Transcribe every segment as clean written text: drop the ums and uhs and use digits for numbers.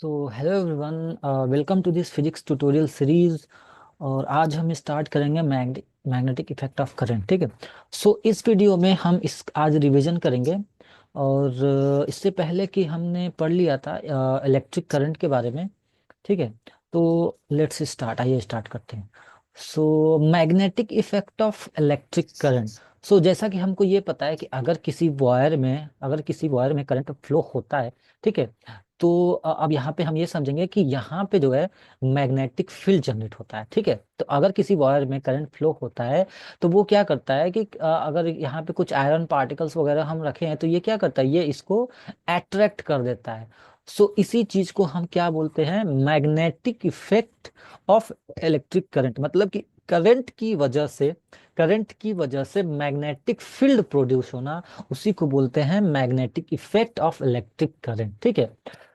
तो hello everyone, welcome to this physics tutorial series. और आज हम स्टार्ट करेंगे मैग्नेटिक इफेक्ट ऑफ करंट। ठीक है। सो इस वीडियो में हम इस आज रिवीजन करेंगे। और इससे पहले कि हमने पढ़ लिया था इलेक्ट्रिक करंट के बारे में। ठीक है। तो लेट्स स्टार्ट, आइए स्टार्ट करते हैं। So magnetic effect of electric current. So जैसा कि हमको ये पता है कि अगर किसी वायर में करंट फ्लो होता है। ठीक है। तो अब यहाँ पे हम ये समझेंगे कि यहाँ पे जो है मैग्नेटिक फील्ड जनरेट होता है। ठीक है। तो अगर किसी वायर में करंट फ्लो होता है तो वो क्या करता है कि अगर यहाँ पे कुछ आयरन पार्टिकल्स वगैरह हम रखे हैं तो ये क्या करता है, ये इसको अट्रैक्ट कर देता है। सो इसी चीज को हम क्या बोलते हैं, magnetic effect of electric current. मतलब कि करंट की वजह से मैग्नेटिक फील्ड प्रोड्यूस होना, उसी को बोलते हैं magnetic effect of electric current. ठीक है।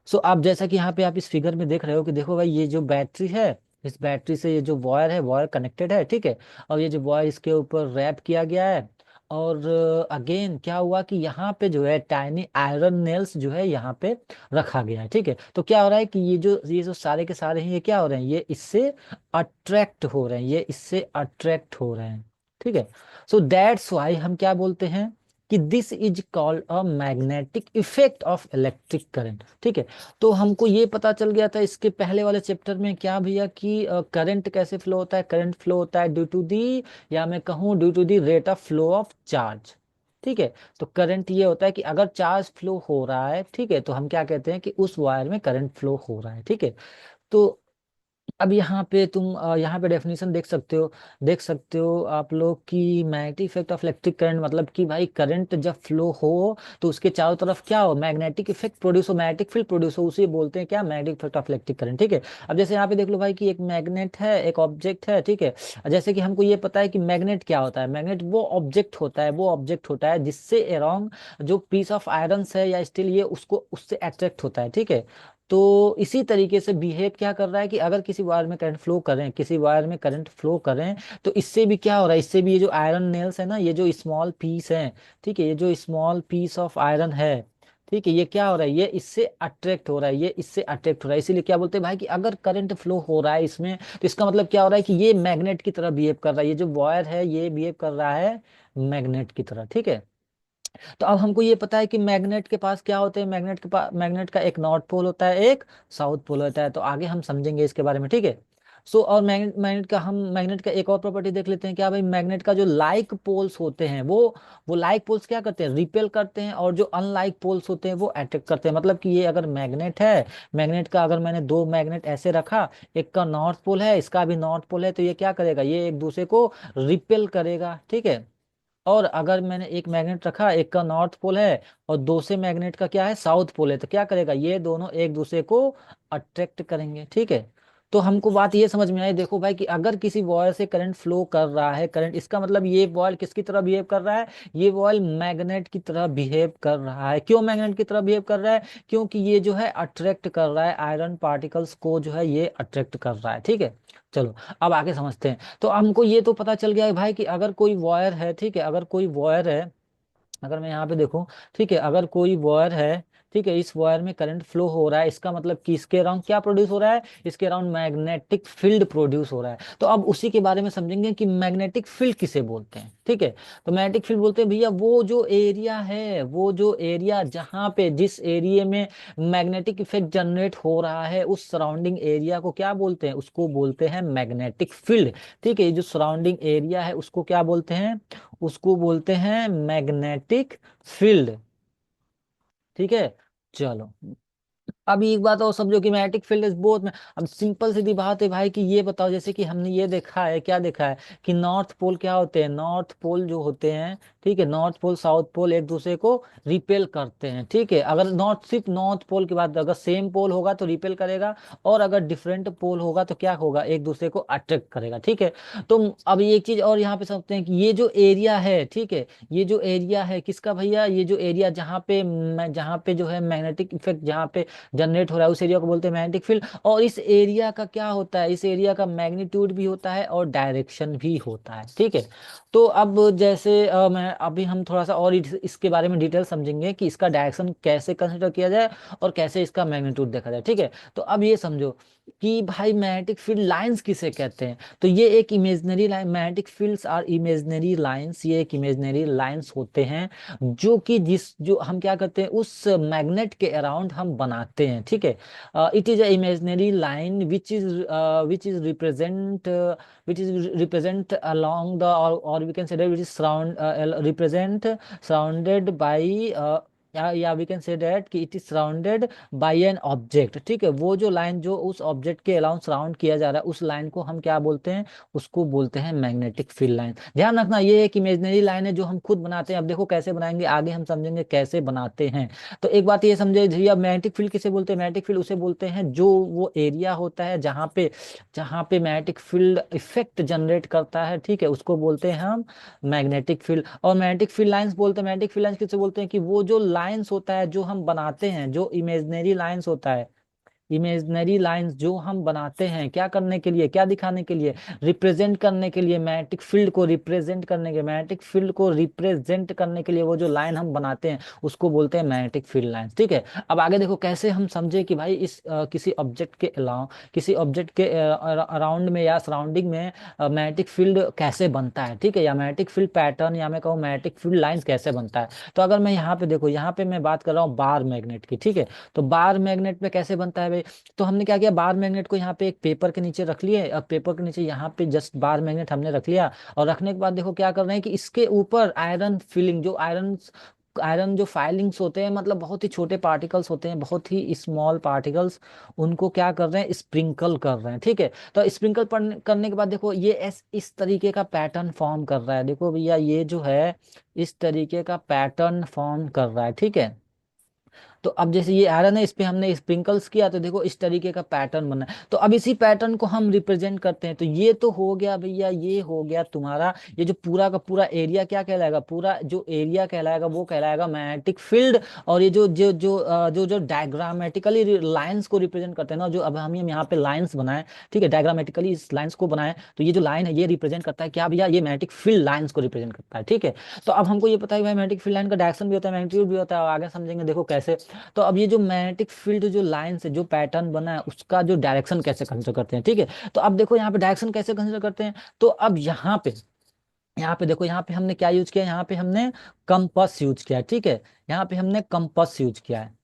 सो आप जैसा कि यहाँ पे आप इस फिगर में देख रहे हो कि देखो भाई, ये जो बैटरी है, इस बैटरी से ये जो वायर है, वायर कनेक्टेड है। ठीक है। और ये जो वायर इसके ऊपर रैप किया गया है। और अगेन क्या हुआ कि यहाँ पे जो है टाइनी आयरन नेल्स जो है यहाँ पे रखा गया है। ठीक है। तो क्या हो रहा है कि ये जो सारे के सारे हैं, ये क्या हो रहे हैं, ये इससे अट्रैक्ट हो रहे हैं, ये इससे अट्रैक्ट हो रहे हैं। ठीक है। सो दैट्स वाई हम क्या बोलते हैं कि this is called a magnetic effect of electric current. ठीक है। तो हमको ये पता चल गया था इसके पहले वाले चैप्टर में क्या भैया कि करंट कैसे फ्लो होता है। करंट फ्लो होता है ड्यू टू दी, या मैं कहूँ due to the rate of flow of charge. ठीक है। तो करंट ये होता है कि अगर चार्ज फ्लो हो रहा है, ठीक है, तो हम क्या कहते हैं कि उस वायर में करंट फ्लो हो रहा है। ठीक है। तो अब यहाँ पे तुम यहाँ पे डेफिनेशन देख सकते हो आप लोग की magnetic effect of electric current, मतलब कि भाई करंट जब फ्लो हो तो उसके चारों तरफ क्या हो, मैग्नेटिक इफेक्ट प्रोड्यूस हो, मैग्नेटिक फील्ड प्रोड्यूस हो, उसे बोलते हैं क्या, magnetic effect of electric current. ठीक है। अब जैसे यहाँ पे देख लो भाई कि एक मैग्नेट है, एक ऑब्जेक्ट है। ठीक है। जैसे कि हमको ये पता है कि मैग्नेट क्या होता है, मैग्नेट वो ऑब्जेक्ट होता है जिससे अराउंड जो पीस ऑफ आयरन है या स्टील, ये उसको उससे अट्रैक्ट होता है। ठीक है। तो इसी तरीके से बिहेव क्या कर रहा है कि अगर किसी वायर में करंट फ्लो करें तो इससे भी क्या हो रहा है, इससे भी ये जो आयरन नेल्स है ना, ये जो स्मॉल पीस है, ठीक है, ये जो स्मॉल पीस ऑफ आयरन है, ठीक है, ये क्या हो रहा है, ये इससे अट्रैक्ट हो रहा है, ये इससे अट्रैक्ट हो रहा है। इसीलिए क्या बोलते हैं भाई कि अगर करंट फ्लो हो रहा है इसमें तो इसका मतलब क्या हो रहा है कि ये मैग्नेट की तरह बिहेव कर रहा है, ये जो वायर है ये बिहेव कर रहा है मैग्नेट की तरह। ठीक है। तो अब हमको ये पता है कि मैग्नेट के पास क्या होते हैं, मैग्नेट का एक नॉर्थ पोल होता है, एक साउथ पोल होता है। तो आगे हम समझेंगे इसके बारे में। ठीक है। सो और मैग्नेट का एक और प्रॉपर्टी देख लेते हैं। क्या भाई, मैग्नेट का जो लाइक पोल्स होते हैं वो लाइक पोल्स क्या करते हैं, रिपेल करते हैं, और जो अनलाइक पोल्स होते हैं वो अट्रैक्ट करते हैं। मतलब कि ये अगर मैग्नेट है, मैग्नेट का अगर मैंने दो मैग्नेट ऐसे रखा, एक का नॉर्थ पोल है, इसका भी नॉर्थ पोल है, तो ये क्या करेगा, ये एक दूसरे को रिपेल करेगा। ठीक है। और अगर मैंने एक मैग्नेट रखा, एक का नॉर्थ पोल है और दूसरे मैग्नेट का क्या है, साउथ पोल है, तो क्या करेगा, ये दोनों एक दूसरे को अट्रैक्ट करेंगे। ठीक है। तो हमको बात ये समझ में आई, देखो भाई कि अगर किसी वॉयल से करंट फ्लो कर रहा है, करंट, इसका मतलब ये वॉयल किसकी तरह बिहेव कर रहा है, ये वॉयल मैग्नेट की तरह बिहेव कर रहा है। क्यों मैग्नेट की तरह बिहेव कर रहा है, क्योंकि ये जो है अट्रैक्ट कर रहा है आयरन पार्टिकल्स को, जो है ये अट्रैक्ट कर रहा है। ठीक है। चलो अब आगे समझते हैं। तो हमको ये तो पता चल गया है भाई कि अगर कोई वायर है, ठीक है, अगर कोई वायर है, अगर मैं यहाँ पे देखूं, ठीक है, अगर कोई वायर है, ठीक है, इस वायर में करंट फ्लो हो रहा है, इसका मतलब कि इसके अराउंड क्या प्रोड्यूस हो रहा है, इसके अराउंड मैग्नेटिक फील्ड प्रोड्यूस हो रहा है। तो अब उसी के बारे में समझेंगे कि मैग्नेटिक फील्ड किसे बोलते हैं। ठीक है। तो मैग्नेटिक फील्ड बोलते हैं भैया वो जो एरिया है, वो जो एरिया जहां पे, जिस एरिया में मैग्नेटिक इफेक्ट जनरेट हो रहा है, उस सराउंडिंग एरिया को क्या बोलते हैं, उसको बोलते हैं मैग्नेटिक फील्ड। ठीक है। ये जो सराउंडिंग एरिया है उसको क्या बोलते हैं, उसको बोलते हैं मैग्नेटिक फील्ड। ठीक है। चलो अब एक बात और समझो कि मैग्नेटिक फील्ड इज बोथ में। अब सिंपल सीधी बात है भाई कि ये बताओ, जैसे कि हमने ये देखा है, क्या देखा है कि नॉर्थ पोल क्या होते हैं, नॉर्थ पोल जो होते हैं, ठीक है, नॉर्थ पोल साउथ पोल एक दूसरे को रिपेल करते हैं। ठीक है। अगर सिर्फ नॉर्थ पोल की बात, अगर सेम पोल होगा तो रिपेल करेगा, और अगर डिफरेंट पोल होगा तो क्या होगा, एक दूसरे को अट्रैक्ट करेगा। ठीक है। तो अब एक चीज और यहाँ पे समझते हैं कि ये जो एरिया है, ठीक है, ये जो एरिया है किसका भैया, ये जो एरिया जहाँ पे जो है मैग्नेटिक इफेक्ट जहाँ पे जनरेट हो रहा है, उस एरिया को बोलते हैं मैग्नेटिक फील्ड। और इस एरिया का क्या होता है, इस एरिया का मैग्नीट्यूड भी होता है और डायरेक्शन भी होता है। ठीक है। तो अब जैसे अभी हम थोड़ा सा और इसके बारे में डिटेल समझेंगे कि इसका डायरेक्शन कैसे कंसिडर किया जाए और कैसे इसका मैग्नीट्यूड देखा जाए, ठीक है। तो अब ये समझो कि भाई मैग्नेटिक फील्ड लाइंस किसे कहते हैं। तो ये एक imaginary line, magnetic fields are imaginary lines, ये एक इमेजिनरी लाइंस होते हैं जो कि जो हम क्या करते हैं उस मैग्नेट के अराउंड हम बनाते हैं, ठीक है। It is a imaginary line which is represent along the or we can say that which is represent surrounded by या वी कैन से दैट कि it is surrounded by an object, ठीक है। वो जो लाइन जो उस object के अलाउंड surround किया जा रहा है उस लाइन को हम क्या बोलते हैं, उसको बोलते हैं मैग्नेटिक फील्ड लाइन। ध्यान रखना ये एक इमेजिनरी लाइन है जो हम खुद बनाते हैं। अब देखो कैसे बनाएंगे, आगे हम समझेंगे कैसे बनाते हैं। तो एक बात ये समझे भैया, मैग्नेटिक फील्ड किसे बोलते हैं, मैग्नेटिक फील्ड उसे बोलते हैं जो वो एरिया होता है जहाँ पे मैग्नेटिक फील्ड इफेक्ट जनरेट करता है, ठीक है, उसको बोलते हैं हम मैग्नेटिक फील्ड। और मैग्नेटिक फील्ड लाइंस बोलते हैं, मैग्नेटिक फील्ड लाइंस किसे बोलते हैं कि वो जो लाइंस होता है जो हम बनाते हैं, जो इमेजिनरी लाइंस होता है, इमेजिनरी लाइंस जो हम बनाते हैं क्या करने के लिए, क्या दिखाने के लिए, रिप्रेजेंट करने के लिए, मैग्नेटिक फील्ड को रिप्रेजेंट करने के, मैग्नेटिक फील्ड को रिप्रेजेंट करने के लिए वो जो लाइन हम बनाते हैं उसको बोलते हैं मैग्नेटिक फील्ड लाइंस, ठीक है। अब आगे देखो कैसे हम समझे कि भाई इस किसी ऑब्जेक्ट के अलावा, किसी ऑब्जेक्ट के अराउंड में या सराउंडिंग में मैग्नेटिक फील्ड कैसे बनता है, ठीक है, या मैग्नेटिक फील्ड पैटर्न या मैं कहूँ मैग्नेटिक फील्ड लाइंस कैसे बनता है। तो अगर मैं यहाँ पे देखो, यहाँ पे मैं बात कर रहा हूँ बार मैग्नेट की, ठीक है। तो बार मैग्नेट में कैसे बनता है भाई, तो हमने क्या किया, बार मैग्नेट को यहाँ पे एक पेपर के नीचे रख लिए। अब पेपर के नीचे यहाँ पे जस्ट बार मैग्नेट हमने रख लिया, और रखने के बाद देखो क्या कर रहे हैं कि इसके ऊपर आयरन फिलिंग, जो आयरन जो फाइलिंग्स होते हैं, मतलब बहुत ही छोटे पार्टिकल्स होते हैं, बहुत ही स्मॉल पार्टिकल्स, उनको क्या कर रहे हैं, स्प्रिंकल कर रहे हैं, ठीक है। तो स्प्रिंकल करने के बाद देखो ये इस तरीके का पैटर्न फॉर्म कर रहा है। देखो भैया ये जो है इस तरीके का पैटर्न फॉर्म कर रहा है, ठीक है। तो अब जैसे ये आयरन है, इस पे हमने स्प्रिंकल्स किया तो देखो इस तरीके का पैटर्न बना है। तो अब इसी पैटर्न को हम रिप्रेजेंट करते हैं। तो ये तो हो गया भैया, ये हो गया तुम्हारा, ये जो पूरा का पूरा एरिया क्या कहलाएगा, पूरा जो एरिया कहलाएगा वो कहलाएगा मैग्नेटिक फील्ड। और ये जो जो जो जो जो डायग्रामेटिकली लाइंस को रिप्रेजेंट करते हैं ना, जो अब हम यहाँ पे लाइंस बनाए, ठीक है, डायग्रामेटिकली इस लाइंस को बनाए, तो ये जो लाइन है ये रिप्रेजेंट करता है क्या भैया, ये मैग्नेटिक फील्ड लाइंस को रिप्रेजेंट करता है, ठीक है। तो अब हमको ये पता है भाई मैग्नेटिक फील्ड लाइन का डायरेक्शन भी होता है, मैग्नीट्यूड भी होता है, और आगे समझेंगे देखो कैसे। तो अब ये जो मैग्नेटिक फील्ड जो लाइन से जो पैटर्न बना है उसका जो डायरेक्शन कैसे कंसिडर करते हैं, ठीक है। तो अब देखो यहाँ पे डायरेक्शन कैसे कंसिडर करते हैं। तो अब यहाँ पे देखो, यहाँ पे हमने क्या यूज किया, यहाँ पे हमने कंपास यूज किया, ठीक है, यहाँ पे हमने कंपास यूज किया है।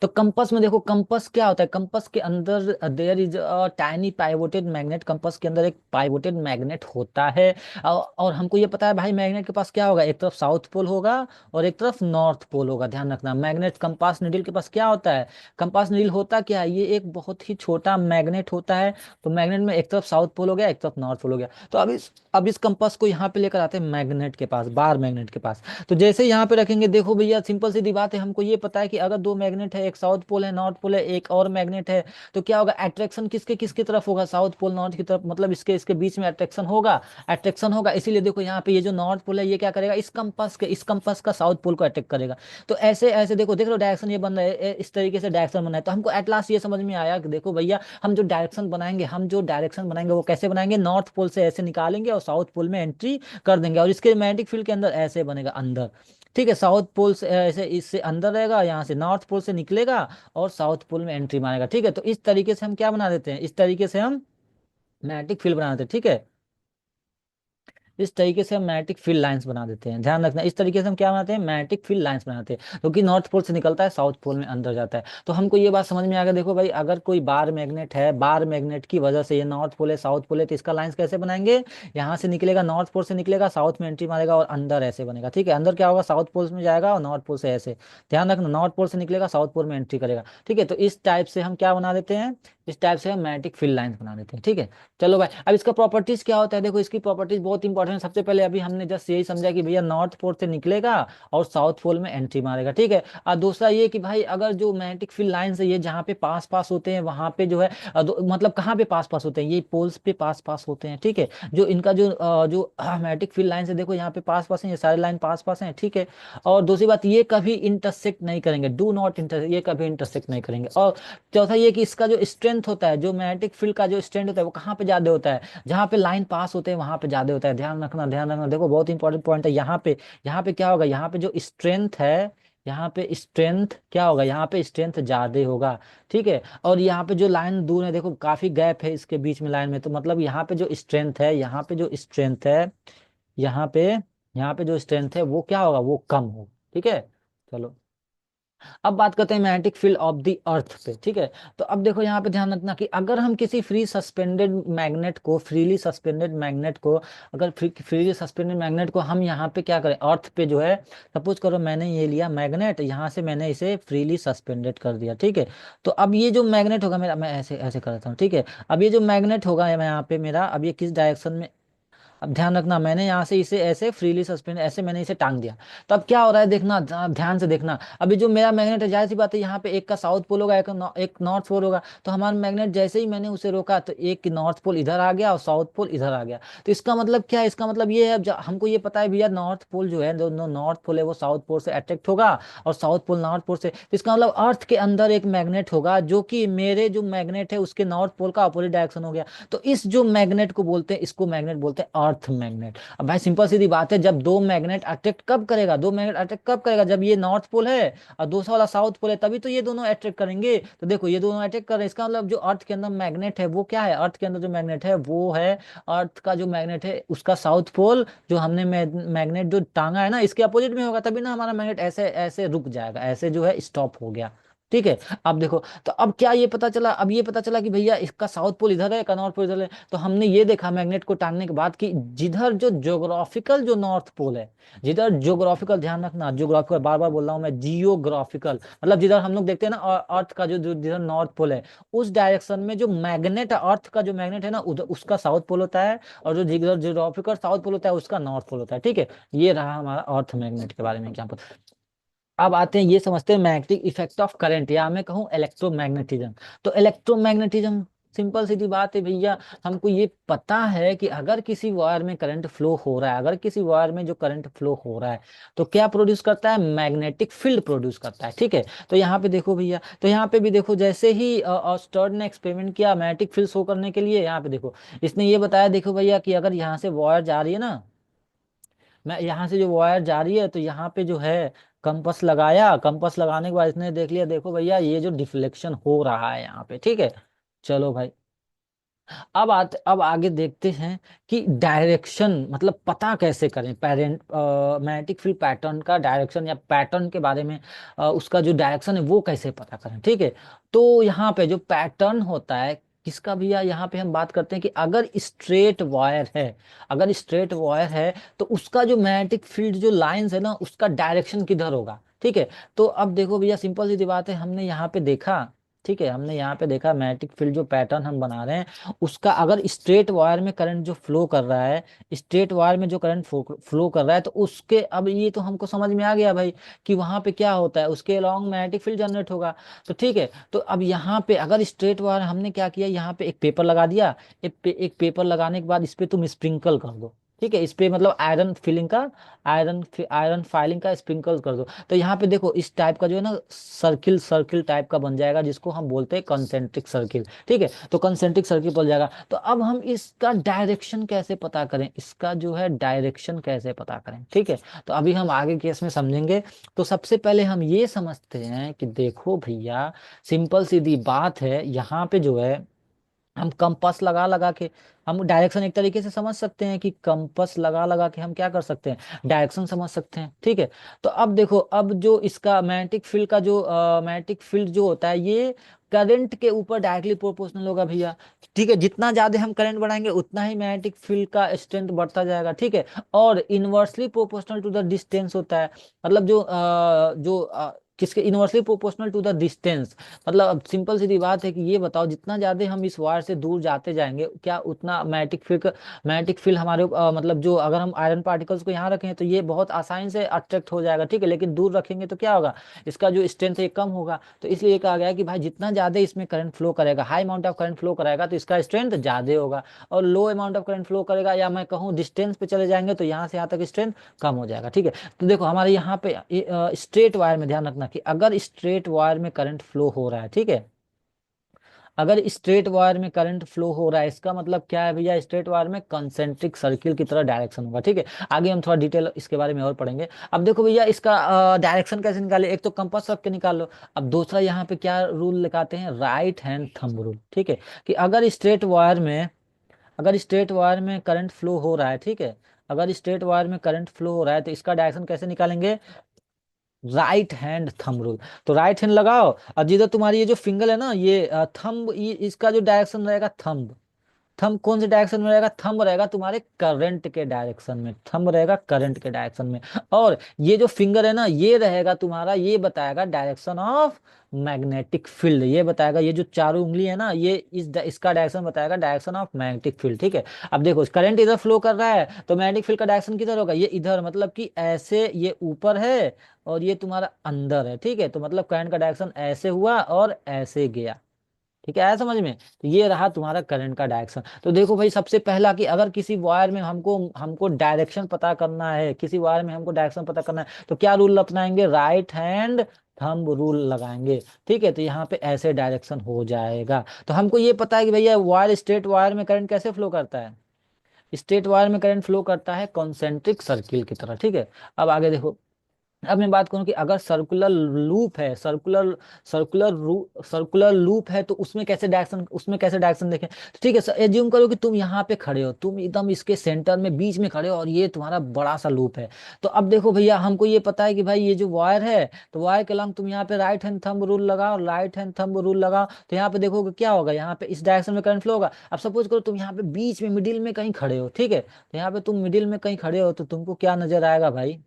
तो कंपास में देखो, कंपास क्या होता है, कंपास के अंदर there is a tiny pivoted magnet, compass के अंदर एक पाइवोटेड मैग्नेट होता है। और हमको ये पता है भाई मैग्नेट के पास क्या होगा, एक तरफ साउथ पोल होगा और एक तरफ नॉर्थ पोल होगा। ध्यान रखना, मैग्नेट कंपास नीडल के पास क्या होता है, कंपास नीडल होता क्या है, ये एक बहुत ही छोटा मैग्नेट होता है। तो मैग्नेट में एक तरफ साउथ पोल हो गया, एक तरफ नॉर्थ पोल हो गया। तो अब इस कंपास को यहाँ पे लेकर आते हैं मैग्नेट के पास, बार मैग्नेट के पास। तो जैसे यहाँ पे रखेंगे, देखो भैया सिंपल सीधी बात है, हमको ये पता है कि अगर दो मैग्नेट है, एक साउथ पोल है, नॉर्थ पोल है, एक और मैग्नेट है, तो क्या होगा, अट्रैक्शन किसके किसकी तरफ होगा, साउथ पोल नॉर्थ की तरफ, मतलब इसके इसके बीच में अट्रैक्शन होगा। इसीलिए देखो यहाँ पे ये जो नॉर्थ पोल है ये क्या करेगा, इस कंपास का साउथ पोल को अट्रैक्ट करेगा। तो ऐसे ऐसे देखो, देख लो डायरेक्शन ये बन रहा है, इस तरीके से डायरेक्शन बना है। तो हमको एट लास्ट ये समझ में आया कि देखो भैया, हम जो डायरेक्शन बनाएंगे वो कैसे बनाएंगे, नॉर्थ पोल से ऐसे निकालेंगे और साउथ पोल में एंट्री कर देंगे, और इसके मैग्नेटिक फील्ड के अंदर ऐसे बनेगा अंदर, ठीक है। साउथ पोल से ऐसे इससे अंदर रहेगा, यहाँ से नॉर्थ पोल से निकलेगा और साउथ पोल में एंट्री मारेगा, ठीक है। तो इस तरीके से हम क्या बना देते हैं, इस तरीके से हम मैग्नेटिक फील्ड बना देते हैं, ठीक है। इस तरीके से हम मैग्नेटिक फील्ड लाइंस बना देते हैं। ध्यान रखना, इस तरीके से हम क्या बनाते हैं, मैग्नेटिक फील्ड लाइंस बनाते हैं, क्योंकि नॉर्थ पोल से निकलता है, साउथ पोल में अंदर जाता है। तो हमको ये बात समझ में आ गया। देखो भाई, अगर कोई बार मैग्नेट है, बार मैग्नेट की वजह से ये नॉर्थ पोल है, साउथ पोल है, तो इसका लाइंस कैसे बनाएंगे, यहाँ से निकलेगा, नॉर्थ पोल से निकलेगा, साउथ में एंट्री मारेगा और अंदर ऐसे बनेगा, ठीक है। अंदर क्या होगा, साउथ पोल में जाएगा और नॉर्थ पोल से ऐसे, ध्यान रखना, नॉर्थ पोल से निकलेगा, साउथ पोल में एंट्री करेगा, ठीक है। तो इस टाइप से हम क्या बना देते हैं, इस टाइप से हम मैग्नेटिक फील्ड लाइंस बना देते हैं, ठीक है। चलो भाई, अब इसका प्रॉपर्टीज क्या होता है, देखो इसकी प्रॉपर्टीज बहुत इंपॉर्टेंट है। सबसे पहले अभी हमने जस्ट यही समझा कि भैया नॉर्थ पोल से निकलेगा और साउथ पोल में एंट्री मारेगा, ठीक है। और दूसरा ये कि भाई अगर जो मैग्नेटिक फील्ड लाइंस है ये जहाँ पे पास पास होते हैं वहां पे जो है मतलब कहाँ पे पास पास होते हैं, ये पोल्स पे पास पास होते हैं, ठीक है। जो इनका जो मैग्नेटिक फील्ड लाइंस है, देखो यहाँ पे पास पास है, ये सारे लाइन पास पास हैं, ठीक है। और दूसरी बात, ये कभी इंटरसेक्ट नहीं करेंगे, डू नॉट इंटर, ये कभी इंटरसेक्ट नहीं करेंगे। और चौथा ये कि इसका जो स्ट्रेंथ स्ट्रेंथ होता है, जो मैग्नेटिक फील्ड का जो स्ट्रेंथ होता है वो कहाँ पे ज्यादा होता है, जहाँ पे लाइन पास होते हैं वहां पे ज्यादा होता है। ध्यान रखना, ध्यान रखना, देखो बहुत इंपॉर्टेंट पॉइंट है यहाँ पे। यहाँ पे क्या होगा, यहाँ पे जो स्ट्रेंथ है, यहाँ पे स्ट्रेंथ क्या होगा, यहाँ पे स्ट्रेंथ ज्यादा होगा, ठीक है। और यहाँ पे जो लाइन दूर है, देखो काफी गैप है इसके बीच में लाइन में, तो मतलब यहाँ पे जो स्ट्रेंथ है, यहाँ पे जो स्ट्रेंथ है, यहाँ पे, यहाँ पे जो स्ट्रेंथ है वो क्या होगा, वो कम होगा, ठीक है। चलो अब बात करते हैं magnetic field of the earth पे, ठीक है। तो अब देखो यहाँ पे ध्यान रखना कि अगर हम किसी फ्रीली सस्पेंडेड मैग्नेट को, अगर फ्रीली सस्पेंडेड मैग्नेट को हम यहाँ पे क्या करें, अर्थ पे जो है, सपोज करो मैंने ये लिया मैग्नेट, यहाँ से मैंने इसे फ्रीली सस्पेंडेड कर दिया, ठीक है। तो अब ये जो मैग्नेट होगा मेरा, मैं ऐसे ऐसे कर देता हूँ, ठीक है। अब ये जो मैग्नेट होगा यहाँ पे मेरा, अब ये किस डायरेक्शन में, अब ध्यान रखना, मैंने यहाँ से इसे ऐसे फ्रीली सस्पेंड, ऐसे मैंने इसे टांग दिया। तो अब क्या हो रहा है देखना, ध्यान से देखना। अभी जो मेरा मैग्नेट है, जाहिर सी बात है यहाँ पे एक का साउथ पोल होगा, एक नॉर्थ पोल होगा। तो हमारा मैग्नेट जैसे ही मैंने उसे रोका, तो एक नॉर्थ पोल इधर आ गया और साउथ पोल इधर आ गया। तो इसका मतलब क्या है, इसका मतलब ये है, अब हमको ये पता है भैया नॉर्थ पोल जो है, जो नॉर्थ पोल है वो साउथ पोल से अट्रैक्ट होगा, और साउथ पोल नॉर्थ पोल से। तो इसका मतलब अर्थ के अंदर एक मैग्नेट होगा, जो कि मेरे जो मैग्नेट है उसके नॉर्थ पोल का अपोजिट डायरेक्शन हो गया। तो इस जो मैग्नेट को बोलते हैं, इसको मैग्नेट बोलते हैं अर्थ मैग्नेट। अब भाई सिंपल सीधी बात है, जब दो मैग्नेट अट्रैक्ट कब करेगा, दो मैग्नेट अट्रैक्ट कब करेगा, जब ये नॉर्थ पोल है और दूसरा वाला साउथ पोल है, तभी तो ये दोनों अट्रैक्ट करेंगे। तो देखो ये दोनों अट्रैक्ट कर रहे हैं, इसका मतलब जो अर्थ के अंदर मैग्नेट है वो क्या है, अर्थ के अंदर जो मैग्नेट है वो है, अर्थ का जो मैग्नेट है उसका साउथ पोल, जो हमने मैग्नेट जो टांगा है ना, इसके अपोजिट में होगा, तभी ना हमारा मैग्नेट ऐसे ऐसे रुक जाएगा, ऐसे जो है स्टॉप हो गया, ठीक है। अब देखो, तो अब क्या ये पता चला, अब ये पता चला कि भैया इसका साउथ पोल इधर है, का नॉर्थ पोल इधर है। तो हमने ये देखा मैग्नेट को टांगने के बाद कि जिधर जो ज्योग्राफिकल जो नॉर्थ पोल है, जिधर ज्योग्राफिकल, ध्यान रखना ज्योग्राफिकल, बार बार बोल रहा हूं मैं, जियोग्राफिकल, मतलब जिधर हम लोग देखते हैं ना अर्थ का जिधर नॉर्थ पोल है, उस डायरेक्शन में जो मैग्नेट है, अर्थ का जो मैग्नेट है ना, उधर उसका साउथ पोल होता है, और जो जिधर ज्योग्राफिकल साउथ पोल होता है उसका नॉर्थ पोल होता है, ठीक है। ये रहा हमारा अर्थ मैग्नेट के बारे में एग्जाम्पल। अब आते हैं, ये समझते हैं मैग्नेटिक इफेक्ट ऑफ करंट, या मैं कहूँ इलेक्ट्रोमैग्नेटिज्म। तो इलेक्ट्रोमैग्नेटिज्म, सिंपल सीधी बात है भैया, हमको ये पता है कि अगर किसी वायर में करंट फ्लो हो रहा है, अगर किसी वायर में जो करंट फ्लो हो रहा है, तो क्या प्रोड्यूस करता है, मैग्नेटिक फील्ड प्रोड्यूस करता है, ठीक है। तो यहाँ पे देखो भैया, तो यहाँ पे भी देखो, जैसे ही स्टर्न ने एक्सपेरिमेंट किया मैग्नेटिक फील्ड शो करने के लिए, यहाँ पे देखो इसने ये बताया, देखो भैया कि अगर यहाँ से वायर जा रही है ना, मैं यहाँ से जो वायर जा रही है, तो यहाँ पे जो है कंपास लगाया, कंपास लगाने के बाद इसने देख लिया, देखो भैया ये जो डिफ्लेक्शन हो रहा है यहाँ पे, ठीक है। चलो भाई, अब आगे देखते हैं कि डायरेक्शन मतलब पता कैसे करें, पैरेंट मैग्नेटिक फील्ड पैटर्न का डायरेक्शन, या पैटर्न के बारे में, उसका जो डायरेक्शन है वो कैसे पता करें, ठीक है। तो यहाँ पे जो पैटर्न होता है किसका भैया, यहाँ पे हम बात करते हैं कि अगर स्ट्रेट वायर है, अगर स्ट्रेट वायर है, तो उसका जो मैग्नेटिक फील्ड जो लाइंस है ना, उसका डायरेक्शन किधर होगा, ठीक है। तो अब देखो भैया सिंपल सी बात है, हमने यहाँ पे देखा, ठीक है, हमने यहाँ पे देखा मैग्नेटिक फील्ड जो पैटर्न हम बना रहे हैं, उसका अगर स्ट्रेट वायर में करंट जो फ्लो कर रहा है, स्ट्रेट वायर में जो करंट फ्लो कर रहा है, तो उसके, अब ये तो हमको समझ में आ गया भाई कि वहां पे क्या होता है, उसके अलोंग मैग्नेटिक फील्ड जनरेट होगा। तो ठीक है, तो अब यहाँ पे अगर स्ट्रेट वायर, हमने क्या किया, यहाँ पे एक पेपर लगा दिया, एक पेपर लगाने के बाद इस पे तुम स्प्रिंकल कर दो, ठीक है, इस पे मतलब आयरन फिलिंग का, आयरन फाइलिंग का स्प्रिंकल कर दो। तो यहाँ पे देखो इस टाइप का जो है ना, सर्किल सर्किल टाइप का बन जाएगा, जिसको हम बोलते हैं कंसेंट्रिक सर्किल, ठीक है। तो कंसेंट्रिक सर्किल बन जाएगा। तो अब हम इसका डायरेक्शन कैसे पता करें, इसका जो है डायरेक्शन कैसे पता करें, ठीक है। तो अभी हम आगे केस में समझेंगे। तो सबसे पहले हम ये समझते हैं कि देखो भैया, सिंपल सीधी बात है, यहाँ पे जो है हम कंपास लगा लगा के हम डायरेक्शन एक तरीके से समझ सकते हैं, कि कंपास लगा लगा के हम क्या कर सकते हैं, डायरेक्शन समझ सकते हैं, ठीक है। तो अब देखो, अब जो इसका मैग्नेटिक फील्ड का जो मैग्नेटिक फील्ड जो होता है, ये करंट के ऊपर डायरेक्टली प्रोपोर्शनल होगा भैया, ठीक है। जितना ज्यादा हम करंट बढ़ाएंगे उतना ही मैग्नेटिक फील्ड का स्ट्रेंथ बढ़ता जाएगा, ठीक है। और inversely proportional to the distance होता है, मतलब किसके inversely proportional to the distance. मतलब अब सिंपल सीधी बात है कि ये बताओ, जितना ज्यादा हम इस वायर से दूर जाते जाएंगे, क्या उतना मैग्नेटिक फील्ड हमारे मतलब जो, अगर हम आयरन पार्टिकल्स को यहाँ रखें तो ये बहुत आसानी से अट्रैक्ट हो जाएगा, ठीक है। लेकिन दूर रखेंगे तो क्या होगा, इसका जो स्ट्रेंथ है ये कम होगा। तो इसलिए कहा गया है कि भाई जितना ज्यादा इसमें करंट फ्लो करेगा, high amount of current flow करेगा, तो इसका स्ट्रेंथ ज्यादा होगा। और लो अमाउंट ऑफ करंट फ्लो करेगा, या मैं कहूँ डिस्टेंस पे चले जाएंगे, तो यहाँ से यहाँ तक स्ट्रेंथ कम हो जाएगा, ठीक है। तो देखो हमारे यहाँ पे स्ट्रेट वायर में ध्यान रखना कि अगर स्ट्रेट वायर में करंट फ्लो हो रहा है, ठीक है, अगर स्ट्रेट वायर में करंट फ्लो हो रहा है, इसका मतलब क्या है भैया, स्ट्रेट वायर में कंसेंट्रिक सर्किल की तरह डायरेक्शन होगा, ठीक है। आगे हम थोड़ा डिटेल इसके बारे में और पढ़ेंगे। अब देखो भैया इसका डायरेक्शन कैसे निकाले, एक तो कंपास रख के निकाल लो। अब दूसरा यहाँ पे क्या रूल लगाते हैं, राइट हैंड थंब रूल, ठीक है। कि अगर स्ट्रेट वायर में करंट फ्लो हो रहा है, ठीक है, अगर स्ट्रेट वायर में करंट फ्लो हो रहा है तो इसका डायरेक्शन कैसे निकालेंगे, राइट हैंड थंब रूल। तो राइट हैंड लगाओ, और जिधर तुम्हारी ये जो फिंगर है ना, ये थंब, इसका जो डायरेक्शन रहेगा थंब, थंब कौन से डायरेक्शन में रहेगा, थंब रहेगा तुम्हारे करंट के डायरेक्शन में, थंब रहेगा करंट के डायरेक्शन में। और ये जो फिंगर है ना, ये रहेगा तुम्हारा, ये बताएगा डायरेक्शन ऑफ मैग्नेटिक फील्ड, ये बताएगा, ये जो चारों उंगली है ना, ये इसका डायरेक्शन बताएगा, डायरेक्शन ऑफ मैग्नेटिक फील्ड, ठीक है। अब देखो करंट इधर फ्लो कर रहा है तो मैग्नेटिक फील्ड का डायरेक्शन किधर होगा, ये इधर, मतलब कि ऐसे, ये ऊपर है और ये तुम्हारा अंदर है, ठीक है। तो मतलब करंट का डायरेक्शन ऐसे हुआ और ऐसे गया, ठीक है, आया समझ में। तो ये रहा तुम्हारा करंट का डायरेक्शन। तो देखो भाई, सबसे पहला कि अगर किसी वायर में हमको हमको डायरेक्शन पता करना है, किसी वायर में हमको डायरेक्शन पता करना है, तो क्या रूल अपनाएंगे, राइट हैंड थंब रूल लगाएंगे, ठीक है। तो यहाँ पे ऐसे डायरेक्शन हो जाएगा। तो हमको ये पता है कि भैया वायर, स्ट्रेट वायर में करंट कैसे फ्लो करता है, स्ट्रेट वायर में करंट फ्लो करता है कॉन्सेंट्रिक सर्किल की तरह, ठीक है। अब आगे देखो, अब मैं बात करूं कि अगर सर्कुलर लूप है, सर्कुलर लूप है, तो उसमें कैसे डायरेक्शन देखें, तो ठीक है, एज्यूम करो कि तुम यहाँ पे खड़े हो, तुम एकदम इसके सेंटर में, बीच में खड़े हो, और ये तुम्हारा बड़ा सा लूप है। तो अब देखो भैया, हमको ये पता है कि भाई ये जो वायर है, तो वायर के लंग तुम यहाँ पे राइट हैंड थंब रूल लगाओ, राइट हैंड थंब रूल लगाओ, तो यहाँ पे देखोगे क्या होगा, यहाँ पे इस डायरेक्शन में करंट फ्लो होगा। अब सपोज करो तुम यहाँ पे बीच में, मिडिल में कहीं खड़े हो, ठीक है, तो यहाँ पे तुम मिडिल में कहीं खड़े हो, तो तुमको क्या नजर आएगा भाई,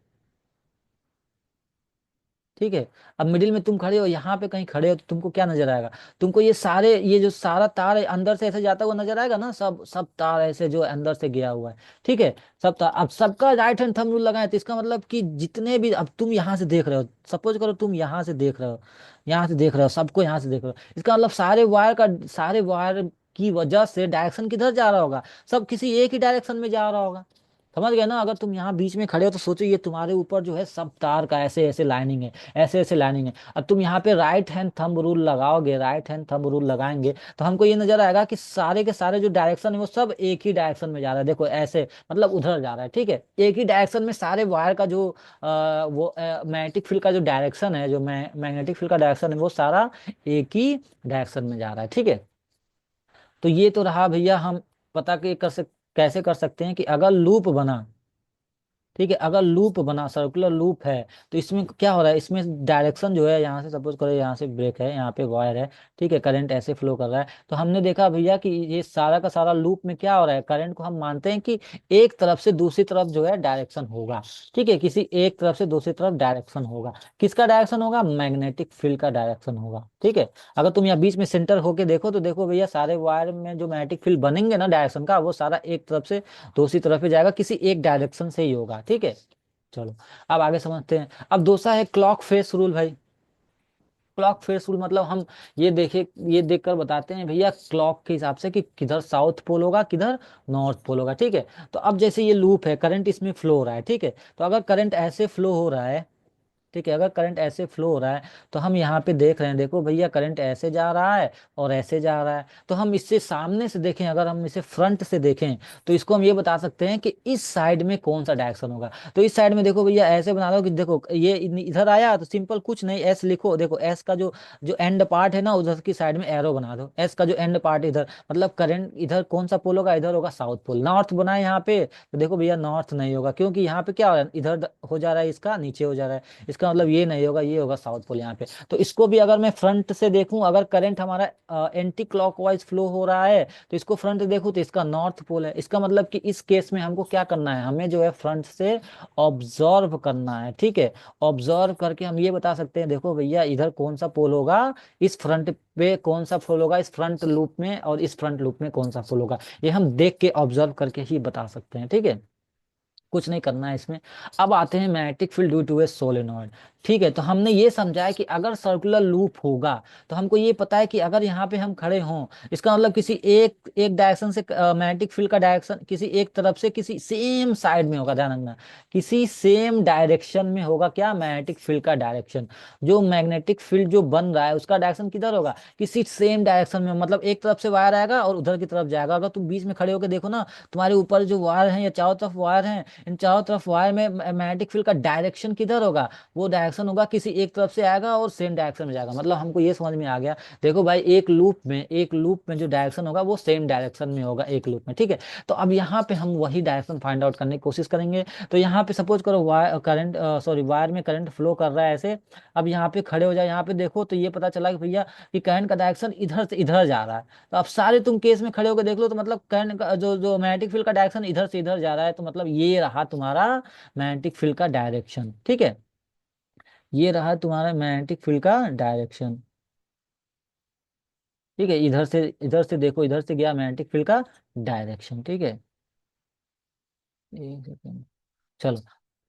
ठीक है। अब मिडिल में तुम खड़े हो, यहाँ पे कहीं खड़े हो, तो तुमको क्या नजर आएगा, तुमको ये सारे, ये जो सारा तार है अंदर से ऐसे जाता हुआ नजर आएगा ना, सब सब तार ऐसे जो अंदर से गया हुआ है, ठीक है। सब तार, अब सबका राइट हैंड थंब रूल लगाए, तो इसका मतलब कि जितने भी, अब तुम यहाँ से देख रहे हो, सपोज करो तुम यहाँ से देख रहे हो, यहाँ से देख रहे हो, सबको यहाँ से देख रहे हो, इसका मतलब सारे वायर की वजह से डायरेक्शन किधर जा रहा होगा, सब किसी एक ही डायरेक्शन में जा रहा होगा। समझ गए ना, अगर तुम यहाँ बीच में खड़े हो तो सोचो ये तुम्हारे ऊपर जो है सब तार का ऐसे ऐसे लाइनिंग है, ऐसे ऐसे लाइनिंग है। अब तुम यहाँ पे राइट हैंड थंब रूल लगाओगे, राइट हैंड थंब रूल लगाएंगे, तो हमको ये नजर आएगा कि सारे के सारे जो डायरेक्शन है वो सब एक ही डायरेक्शन में जा रहा है, देखो ऐसे, मतलब उधर जा रहा है, ठीक है। एक ही डायरेक्शन में सारे वायर का जो वो मैग्नेटिक फील्ड का जो डायरेक्शन है, जो मैग्नेटिक फील्ड का डायरेक्शन है, वो सारा एक ही डायरेक्शन में जा रहा है, ठीक है। तो ये तो रहा भैया, हम पता के कर सक कैसे कर सकते हैं कि अगर लूप बना, ठीक है, अगर लूप बना, सर्कुलर लूप है, तो इसमें क्या हो रहा है, इसमें डायरेक्शन जो है, यहाँ से सपोज करो, यहाँ से ब्रेक है, यहाँ पे वायर है, ठीक है, करंट ऐसे फ्लो कर रहा है, तो हमने देखा भैया कि ये सारा का सारा लूप में क्या हो रहा है, करंट को हम मानते हैं कि एक तरफ से दूसरी तरफ जो है डायरेक्शन होगा, ठीक है, किसी एक तरफ से दूसरी तरफ डायरेक्शन होगा, किसका डायरेक्शन होगा, मैग्नेटिक फील्ड का डायरेक्शन होगा, ठीक है। अगर तुम यहाँ बीच में सेंटर होके देखो, तो देखो भैया सारे वायर में जो मैग्नेटिक फील्ड बनेंगे ना डायरेक्शन का, वो सारा एक तरफ से दूसरी तरफ ही जाएगा, किसी एक डायरेक्शन से ही होगा, ठीक है। चलो, अब आगे समझते हैं। अब दूसरा है क्लॉक फेस रूल भाई। क्लॉक फेस रूल मतलब हम ये देख कर बताते हैं भैया क्लॉक के हिसाब से कि किधर साउथ पोल होगा, किधर नॉर्थ पोल होगा, ठीक है। तो अब जैसे ये लूप है, करंट इसमें फ्लो हो रहा है, ठीक है। तो अगर करंट ऐसे फ्लो हो रहा है, ठीक है, अगर करंट ऐसे फ्लो हो रहा है, तो हम यहाँ पे देख रहे हैं, देखो भैया करंट ऐसे जा रहा है और ऐसे जा रहा है। तो हम इससे सामने से देखें, अगर हम इसे फ्रंट से देखें, तो इसको हम ये बता सकते हैं कि इस साइड में कौन सा डायरेक्शन होगा। तो इस साइड में देखो भैया, ऐसे बना लो कि देखो ये इधर आया, तो सिंपल कुछ नहीं, एस लिखो, देखो एस का जो जो एंड पार्ट है ना, उधर की साइड में एरो बना दो, एस का जो एंड पार्ट इधर, मतलब करंट इधर कौन सा पोल होगा, इधर होगा साउथ पोल। नॉर्थ बनाए यहाँ पे, तो देखो भैया नॉर्थ नहीं होगा, क्योंकि यहाँ पे क्या हो रहा है, इधर हो जा रहा है, इसका नीचे हो जा रहा है, इसका मतलब ये नहीं होगा, ये होगा साउथ पोल यहाँ पे। तो इसको भी अगर मैं फ्रंट से देखूं, अगर करंट हमारा एंटी क्लॉकवाइज फ्लो हो रहा है, तो इसको फ्रंट से देखूं, तो इसका नॉर्थ पोल है। इसका मतलब कि इस केस में हमको क्या करना है, हमें जो है फ्रंट से ऑब्जर्व करना है, ठीक है। ऑब्जर्व करके हम ये बता सकते हैं, देखो भैया इधर कौन सा पोल होगा, इस फ्रंट पे कौन सा पोल होगा, इस फ्रंट लूप में, और इस फ्रंट लूप में कौन सा पोल होगा, ये हम देख के ऑब्जर्व करके ही बता सकते हैं, ठीक है। कुछ नहीं करना है इसमें। अब आते हैं magnetic field due to a solenoid. ठीक है, तो हमने ये समझा है कि अगर सर्कुलर लूप होगा तो हमको ये पता है कि अगर यहाँ पे हम खड़े हों, इसका मतलब किसी एक एक डायरेक्शन से मैग्नेटिक फील्ड का डायरेक्शन किसी एक तरफ से किसी सेम साइड में होगा, ध्यान रखना, किसी सेम डायरेक्शन में होगा क्या, मैग्नेटिक फील्ड का डायरेक्शन। जो मैग्नेटिक फील्ड जो बन रहा है उसका डायरेक्शन किधर होगा, किसी सेम डायरेक्शन में, मतलब एक तरफ से वायर आएगा और उधर की तरफ जाएगा। अगर तुम बीच में खड़े होकर देखो ना, तुम्हारे ऊपर जो वायर है या चारों तरफ वायर है, इन चारों तरफ वायर में मैग्नेटिक फील्ड का डायरेक्शन किधर होगा, वो डायरेक्शन होगा किसी एक तरफ से आएगा और सेम डायरेक्शन में जाएगा। मतलब हमको ये समझ में आ गया, देखो भाई एक लूप में जो डायरेक्शन होगा वो सेम डायरेक्शन में होगा एक लूप में, ठीक है। तो अब यहाँ पे हम वही डायरेक्शन फाइंड आउट करने की कोशिश करेंगे। तो यहाँ पे सपोज करो वायर करंट सॉरी वायर में करंट फ्लो कर रहा है ऐसे। अब यहाँ पे खड़े हो जाए, यहाँ पे देखो तो ये पता चला कि भैया कि करंट का डायरेक्शन इधर से इधर जा रहा है। तो अब सारे तुम केस में खड़े होकर देख लो, तो मतलब करंट का जो जो मैग्नेटिक फील्ड का डायरेक्शन इधर से इधर जा रहा है, तो मतलब ये रहा तुम्हारा मैग्नेटिक फील्ड का डायरेक्शन, ठीक है। ये रहा तुम्हारा मैग्नेटिक फील्ड का डायरेक्शन, ठीक है। इधर से देखो, इधर से गया मैग्नेटिक फील्ड का डायरेक्शन, ठीक है। एक सेकंड, चलो।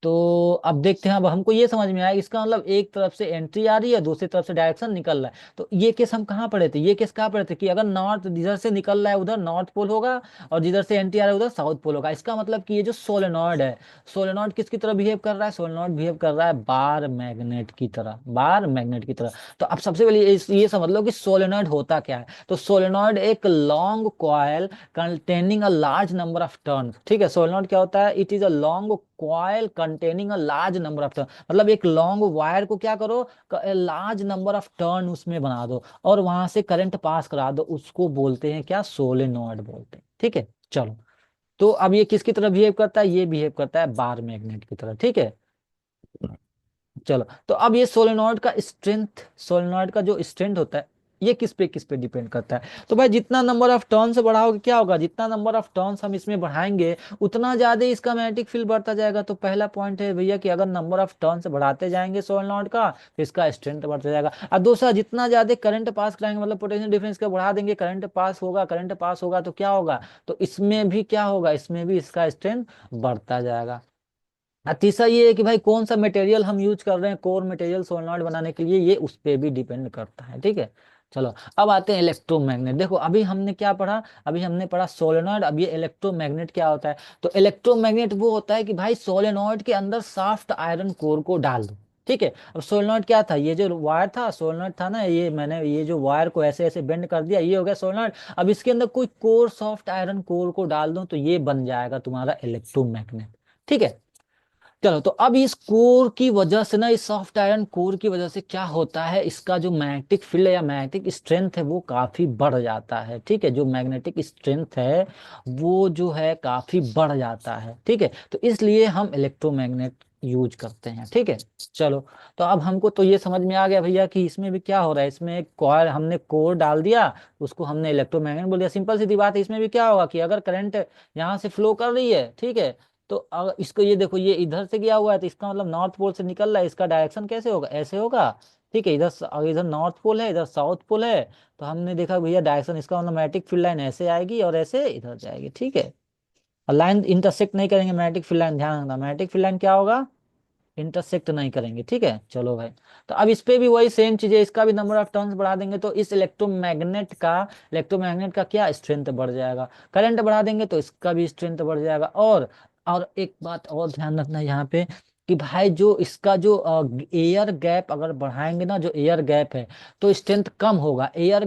तो अब देखते हैं, अब हमको ये समझ में आया, इसका मतलब एक तरफ से एंट्री आ रही है, दूसरी तरफ से डायरेक्शन निकल रहा है। तो ये केस हम कहाँ पढ़े थे, ये केस कहाँ पढ़े थे कि अगर नॉर्थ जिधर से निकल रहा है उधर नॉर्थ पोल होगा, और जिधर से एंट्री आ रहा है उधर साउथ पोल होगा। इसका मतलब कि ये जो सोलेनॉइड है, सोलेनॉइड किसकी तरह बिहेव कर रहा है, सोलेनॉइड बिहेव कर रहा है बार मैग्नेट की तरह, बार मैग्नेट की तरह। तो अब सबसे पहले ये समझ लो कि सोलेनॉइड होता क्या है। तो सोलेनॉइड एक long coil containing a large number of turn, ठीक है। सोलेनॉइड क्या होता है, it is a long coil containing a large number of turn, मतलब एक लॉन्ग वायर को क्या करो, लार्ज नंबर ऑफ टर्न उसमें बना दो और वहां से करंट पास करा दो, उसको बोलते हैं क्या, सोलेनॉइड बोलते हैं, ठीक है। चलो, तो अब ये किसकी तरह बिहेव करता है, ये बिहेव करता है बार मैग्नेट की तरह, ठीक है। चलो, तो अब ये सोलेनॉइड का स्ट्रेंथ, सोलेनॉइड का जो स्ट्रेंथ होता है, ये किस पे डिपेंड करता है। तो भाई जितना नंबर ऑफ टर्न्स बढ़ाओगे क्या होगा, जितना नंबर ऑफ टर्न्स हम इसमें बढ़ाएंगे उतना ज्यादा इसका मैग्नेटिक फील्ड बढ़ता जाएगा। तो पहला पॉइंट है भैया कि अगर नंबर ऑफ टर्न्स बढ़ाते जाएंगे सोलेनॉइड का तो इसका स्ट्रेंथ बढ़ता जाएगा। और दूसरा, जितना ज्यादा करंट पास कराएंगे, मतलब पोटेंशियल डिफरेंस का बढ़ा देंगे, करंट पास होगा तो क्या होगा, तो इसमें भी क्या होगा, इसमें भी इसका स्ट्रेंथ बढ़ता जाएगा। तीसरा ये है कि भाई कौन सा मटेरियल हम यूज कर रहे हैं, कोर मटेरियल सोलनॉइड बनाने के लिए, ये उस पे भी डिपेंड करता है, ठीक है। चलो, अब आते हैं इलेक्ट्रोमैग्नेट। देखो अभी हमने क्या पढ़ा, अभी हमने पढ़ा सोलेनॉइड, अब ये इलेक्ट्रोमैग्नेट क्या होता है। तो इलेक्ट्रोमैग्नेट वो होता है कि भाई सोलेनॉइड के अंदर सॉफ्ट आयरन कोर को डाल दो, ठीक है। अब सोलेनॉइड क्या था, ये जो वायर था सोलेनॉइड था ना, ये मैंने ये जो वायर को ऐसे ऐसे बेंड कर दिया, ये हो गया सोलेनॉइड। अब इसके अंदर कोई कोर, सॉफ्ट आयरन कोर को डाल दो तो ये बन जाएगा तुम्हारा इलेक्ट्रोमैग्नेट, ठीक है। चलो, तो अब इस कोर की वजह से ना, इस सॉफ्ट आयरन कोर की वजह से क्या होता है, इसका जो मैग्नेटिक फील्ड या मैग्नेटिक स्ट्रेंथ है वो काफी बढ़ जाता है, ठीक है। जो मैग्नेटिक स्ट्रेंथ है वो जो है काफी बढ़ जाता है, ठीक है। तो इसलिए हम इलेक्ट्रोमैग्नेट यूज करते हैं, ठीक है। चलो, तो अब हमको तो ये समझ में आ गया भैया कि इसमें भी क्या हो रहा है, इसमें एक कॉइल हमने कोर डाल दिया, उसको हमने इलेक्ट्रोमैग्नेट बोल दिया। सिंपल सी बात है, इसमें भी क्या होगा कि अगर करंट यहाँ से फ्लो कर रही है, ठीक है, तो अगर इसको ये देखो, ये इधर से गया हुआ है तो इसका मतलब नॉर्थ पोल से निकल रहा है, इसका डायरेक्शन कैसे होगा, ऐसे होगा, ठीक है। अगर इधर नॉर्थ पोल है, इधर साउथ पोल है, तो हमने देखा भैया डायरेक्शन, इसका मतलब मैग्नेटिक फील्ड लाइन ऐसे आएगी और ऐसे इधर जाएगी, ठीक है। और लाइन इंटरसेक्ट नहीं करेंगे, मैग्नेटिक फील्ड लाइन, ध्यान रखना मैग्नेटिक फील्ड लाइन क्या होगा, इंटरसेक्ट नहीं करेंगे, ठीक है। चलो भाई, तो अब इस पे भी वही सेम चीज है, इसका भी नंबर ऑफ टर्न्स बढ़ा देंगे तो इस इलेक्ट्रोमैग्नेट का क्या स्ट्रेंथ बढ़ जाएगा, करंट बढ़ा देंगे तो इसका भी स्ट्रेंथ बढ़ जाएगा। और एक बात और ध्यान रखना यहाँ पे कि भाई जो इसका जो एयर गैप अगर बढ़ाएंगे ना, जो एयर गैप है तो स्ट्रेंथ कम होगा। एयर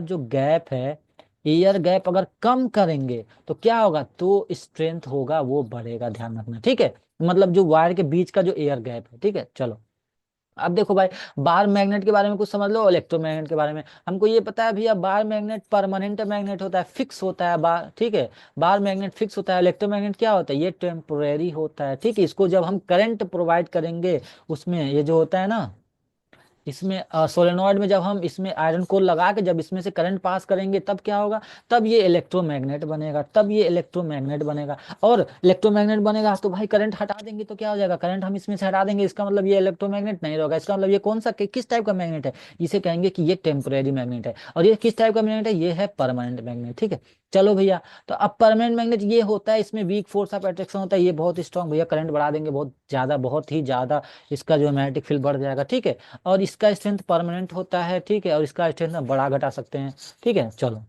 जो गैप है, एयर गैप अगर कम करेंगे तो क्या होगा, तो स्ट्रेंथ होगा वो बढ़ेगा, ध्यान रखना, ठीक है। मतलब जो वायर के बीच का जो एयर गैप है, ठीक है। चलो, अब देखो भाई, बार मैग्नेट के बारे में कुछ समझ लो, इलेक्ट्रोमैग्नेट के बारे में हमको ये पता है भैया, बार मैग्नेट परमानेंट मैग्नेट होता है, फिक्स होता है बार, ठीक है। बार मैग्नेट फिक्स होता है, इलेक्ट्रोमैग्नेट क्या होता है, ये टेम्पोरेरी होता है, ठीक है। इसको जब हम करंट प्रोवाइड करेंगे उसमें, ये जो होता है ना, इसमें सोलेनॉइड में जब हम इसमें आयरन कोर लगा के जब इसमें से करंट पास करेंगे तब क्या होगा, तब ये इलेक्ट्रोमैग्नेट बनेगा, तब ये इलेक्ट्रोमैग्नेट बनेगा। और इलेक्ट्रोमैग्नेट बनेगा तो भाई करंट हटा देंगे तो क्या हो जाएगा, करंट हम इसमें से हटा देंगे, इसका मतलब ये इलेक्ट्रोमैग्नेट नहीं रहेगा। इसका मतलब ये कौन सा किस टाइप का मैग्नेट है, इसे कहेंगे कि ये टेम्परेरी मैग्नेट है। और ये किस टाइप का मैग्नेट है, ये है परमानेंट मैग्नेट। ठीक है, चलो भैया। तो अब परमानेंट मैग्नेट ये होता है, इसमें वीक फोर्स ऑफ अट्रैक्शन होता है, ये बहुत स्ट्रांग भैया, करंट बढ़ा देंगे बहुत ज्यादा, बहुत ही ज्यादा इसका जो मैग्नेटिक फील्ड बढ़ जाएगा। ठीक है, और इसका स्ट्रेंथ परमानेंट होता है। ठीक है, और इसका स्ट्रेंथ हम बढ़ा घटा सकते हैं। ठीक है, चलो।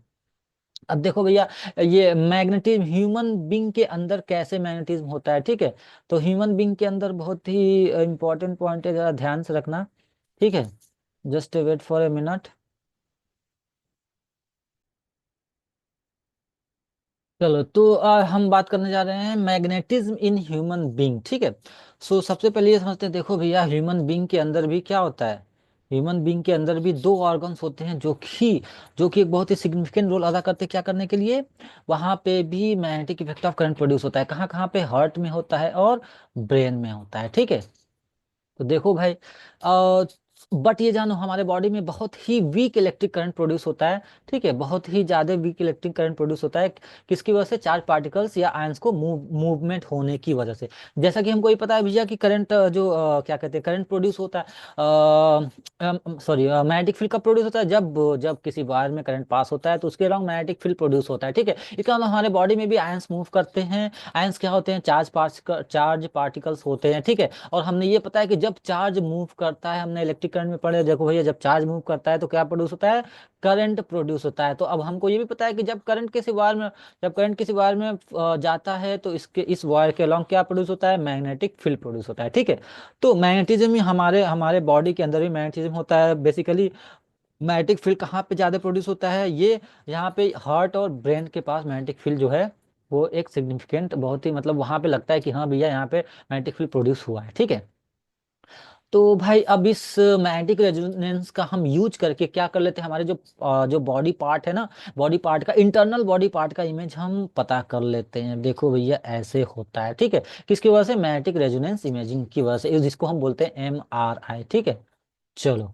अब देखो भैया, ये मैग्नेटिज्म ह्यूमन बींग के अंदर कैसे मैग्नेटिज्म होता है। ठीक है, तो ह्यूमन बींग के अंदर बहुत ही इंपॉर्टेंट पॉइंट है, जरा ध्यान से रखना। ठीक है, just wait for a minute. चलो, तो हम बात करने जा रहे हैं मैग्नेटिज्म इन ह्यूमन बींग। ठीक है, सो सबसे पहले ये समझते हैं, देखो भैया ह्यूमन बींग के अंदर भी क्या होता है, ह्यूमन बींग के अंदर भी दो ऑर्गन्स होते हैं जो कि एक बहुत ही सिग्निफिकेंट रोल अदा करते हैं, क्या करने के लिए, वहां पे भी magnetic effect of current produce होता है। कहाँ कहाँ पे, हार्ट में होता है और ब्रेन में होता है। ठीक है, तो देखो भाई, बट ये जानो हमारे बॉडी में बहुत ही वीक इलेक्ट्रिक करंट प्रोड्यूस होता है। ठीक है, बहुत ही ज्यादा वीक इलेक्ट्रिक करंट प्रोड्यूस होता है। किसकी वजह से, चार्ज पार्टिकल्स या आयंस को मूवमेंट होने की वजह से। जैसा कि हमको ये पता है भैया कि करंट जो क्या कहते हैं, करंट प्रोड्यूस होता है, सॉरी, मैग्नेटिक फील्ड कब प्रोड्यूस होता है, जब जब किसी वायर में करंट पास होता है तो उसके अराउंड मैग्नेटिक फील्ड प्रोड्यूस होता है। ठीक है, इसका मतलब हमारे बॉडी में भी आयंस मूव करते हैं। आयंस क्या होते हैं, चार्ज पार्टिकल्स होते हैं। ठीक है, और हमने ये पता है कि जब चार्ज मूव करता है, हमने इलेक्ट्रिक करंट में पढ़े, देखो भैया जब चार्ज मूव करता है तो क्या प्रोड्यूस होता है, करंट प्रोड्यूस होता है। तो अब हमको ये भी पता है कि जब करंट किसी वायर में जाता है तो इसके इस वायर के अलॉन्ग क्या प्रोड्यूस होता है, मैग्नेटिक फील्ड प्रोड्यूस होता है। ठीक है, तो मैग्नेटिज्म ही हमारे हमारे बॉडी के अंदर भी मैग्नेटिज्म होता है बेसिकली। मैग्नेटिक फील्ड कहाँ पे ज्यादा प्रोड्यूस होता है, ये यहाँ पे हार्ट और ब्रेन के पास मैग्नेटिक फील्ड जो है वो एक सिग्निफिकेंट, बहुत ही मतलब वहां पे लगता है कि हाँ भैया यहाँ पे मैग्नेटिक फील्ड प्रोड्यूस हुआ है। ठीक है, तो भाई अब इस मैग्नेटिक रेजोनेंस का हम यूज करके क्या कर लेते हैं, हमारे जो बॉडी पार्ट है ना, बॉडी पार्ट का, इंटरनल बॉडी पार्ट का इमेज हम पता कर लेते हैं। देखो भैया ऐसे होता है। ठीक है, किसकी वजह से, मैग्नेटिक रेजोनेंस इमेजिंग की वजह से, जिसको हम बोलते हैं MRI। ठीक है, चलो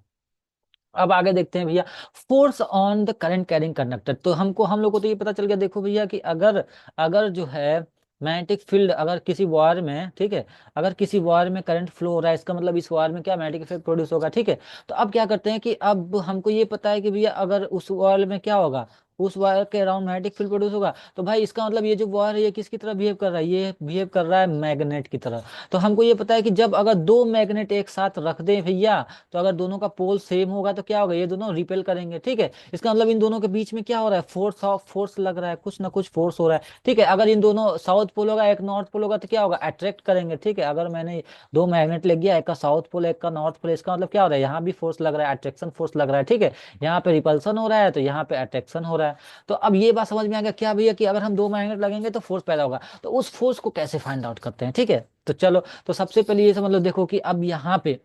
अब आगे देखते हैं भैया, force on the current carrying conductor. तो हम लोग को तो ये पता चल गया, देखो भैया कि अगर अगर जो है मैग्नेटिक फील्ड अगर किसी वायर में, ठीक है, अगर किसी वायर में करंट फ्लो हो रहा है, इसका मतलब इस वायर में क्या मैग्नेटिक इफेक्ट प्रोड्यूस होगा। ठीक है, तो अब क्या करते हैं कि अब हमको ये पता है कि भैया अगर उस वायर में क्या होगा, उस वायर के अराउंड मैग्नेटिक फील्ड प्रोड्यूस होगा, तो भाई इसका मतलब ये जो वायर है ये किसकी तरह बिहेव कर रहा है, ये बिहेव कर रहा है मैग्नेट की तरह। तो हमको ये पता है कि जब अगर दो मैग्नेट एक साथ रख दें भैया, तो अगर दोनों का पोल सेम होगा तो क्या होगा, ये दोनों रिपेल करेंगे। ठीक है, इसका मतलब इन दोनों के बीच में क्या हो रहा है, फोर्स लग रहा है, कुछ ना कुछ फोर्स हो रहा है। ठीक है, अगर इन दोनों साउथ पोल होगा, एक नॉर्थ पोल होगा, तो क्या होगा, अट्रैक्ट करेंगे। ठीक है, अगर मैंने दो मैग्नेट ले गया, एक का साउथ पोल एक का नॉर्थ पोल, इसका मतलब क्या हो रहा है, यहाँ भी फोर्स लग रहा है, अट्रैक्शन फोर्स लग रहा है। ठीक है, यहाँ पे रिपल्सन हो रहा है तो यहाँ पे अट्रैक्शन हो रहा है। तो अब ये बात समझ में आ गया क्या भैया, कि अगर हम दो मैग्नेट लगेंगे तो फोर्स पैदा होगा, तो उस फोर्स को कैसे फाइंड आउट करते हैं। ठीक है, तो चलो, तो सबसे पहले ये समझ लो, देखो कि अब यहाँ पे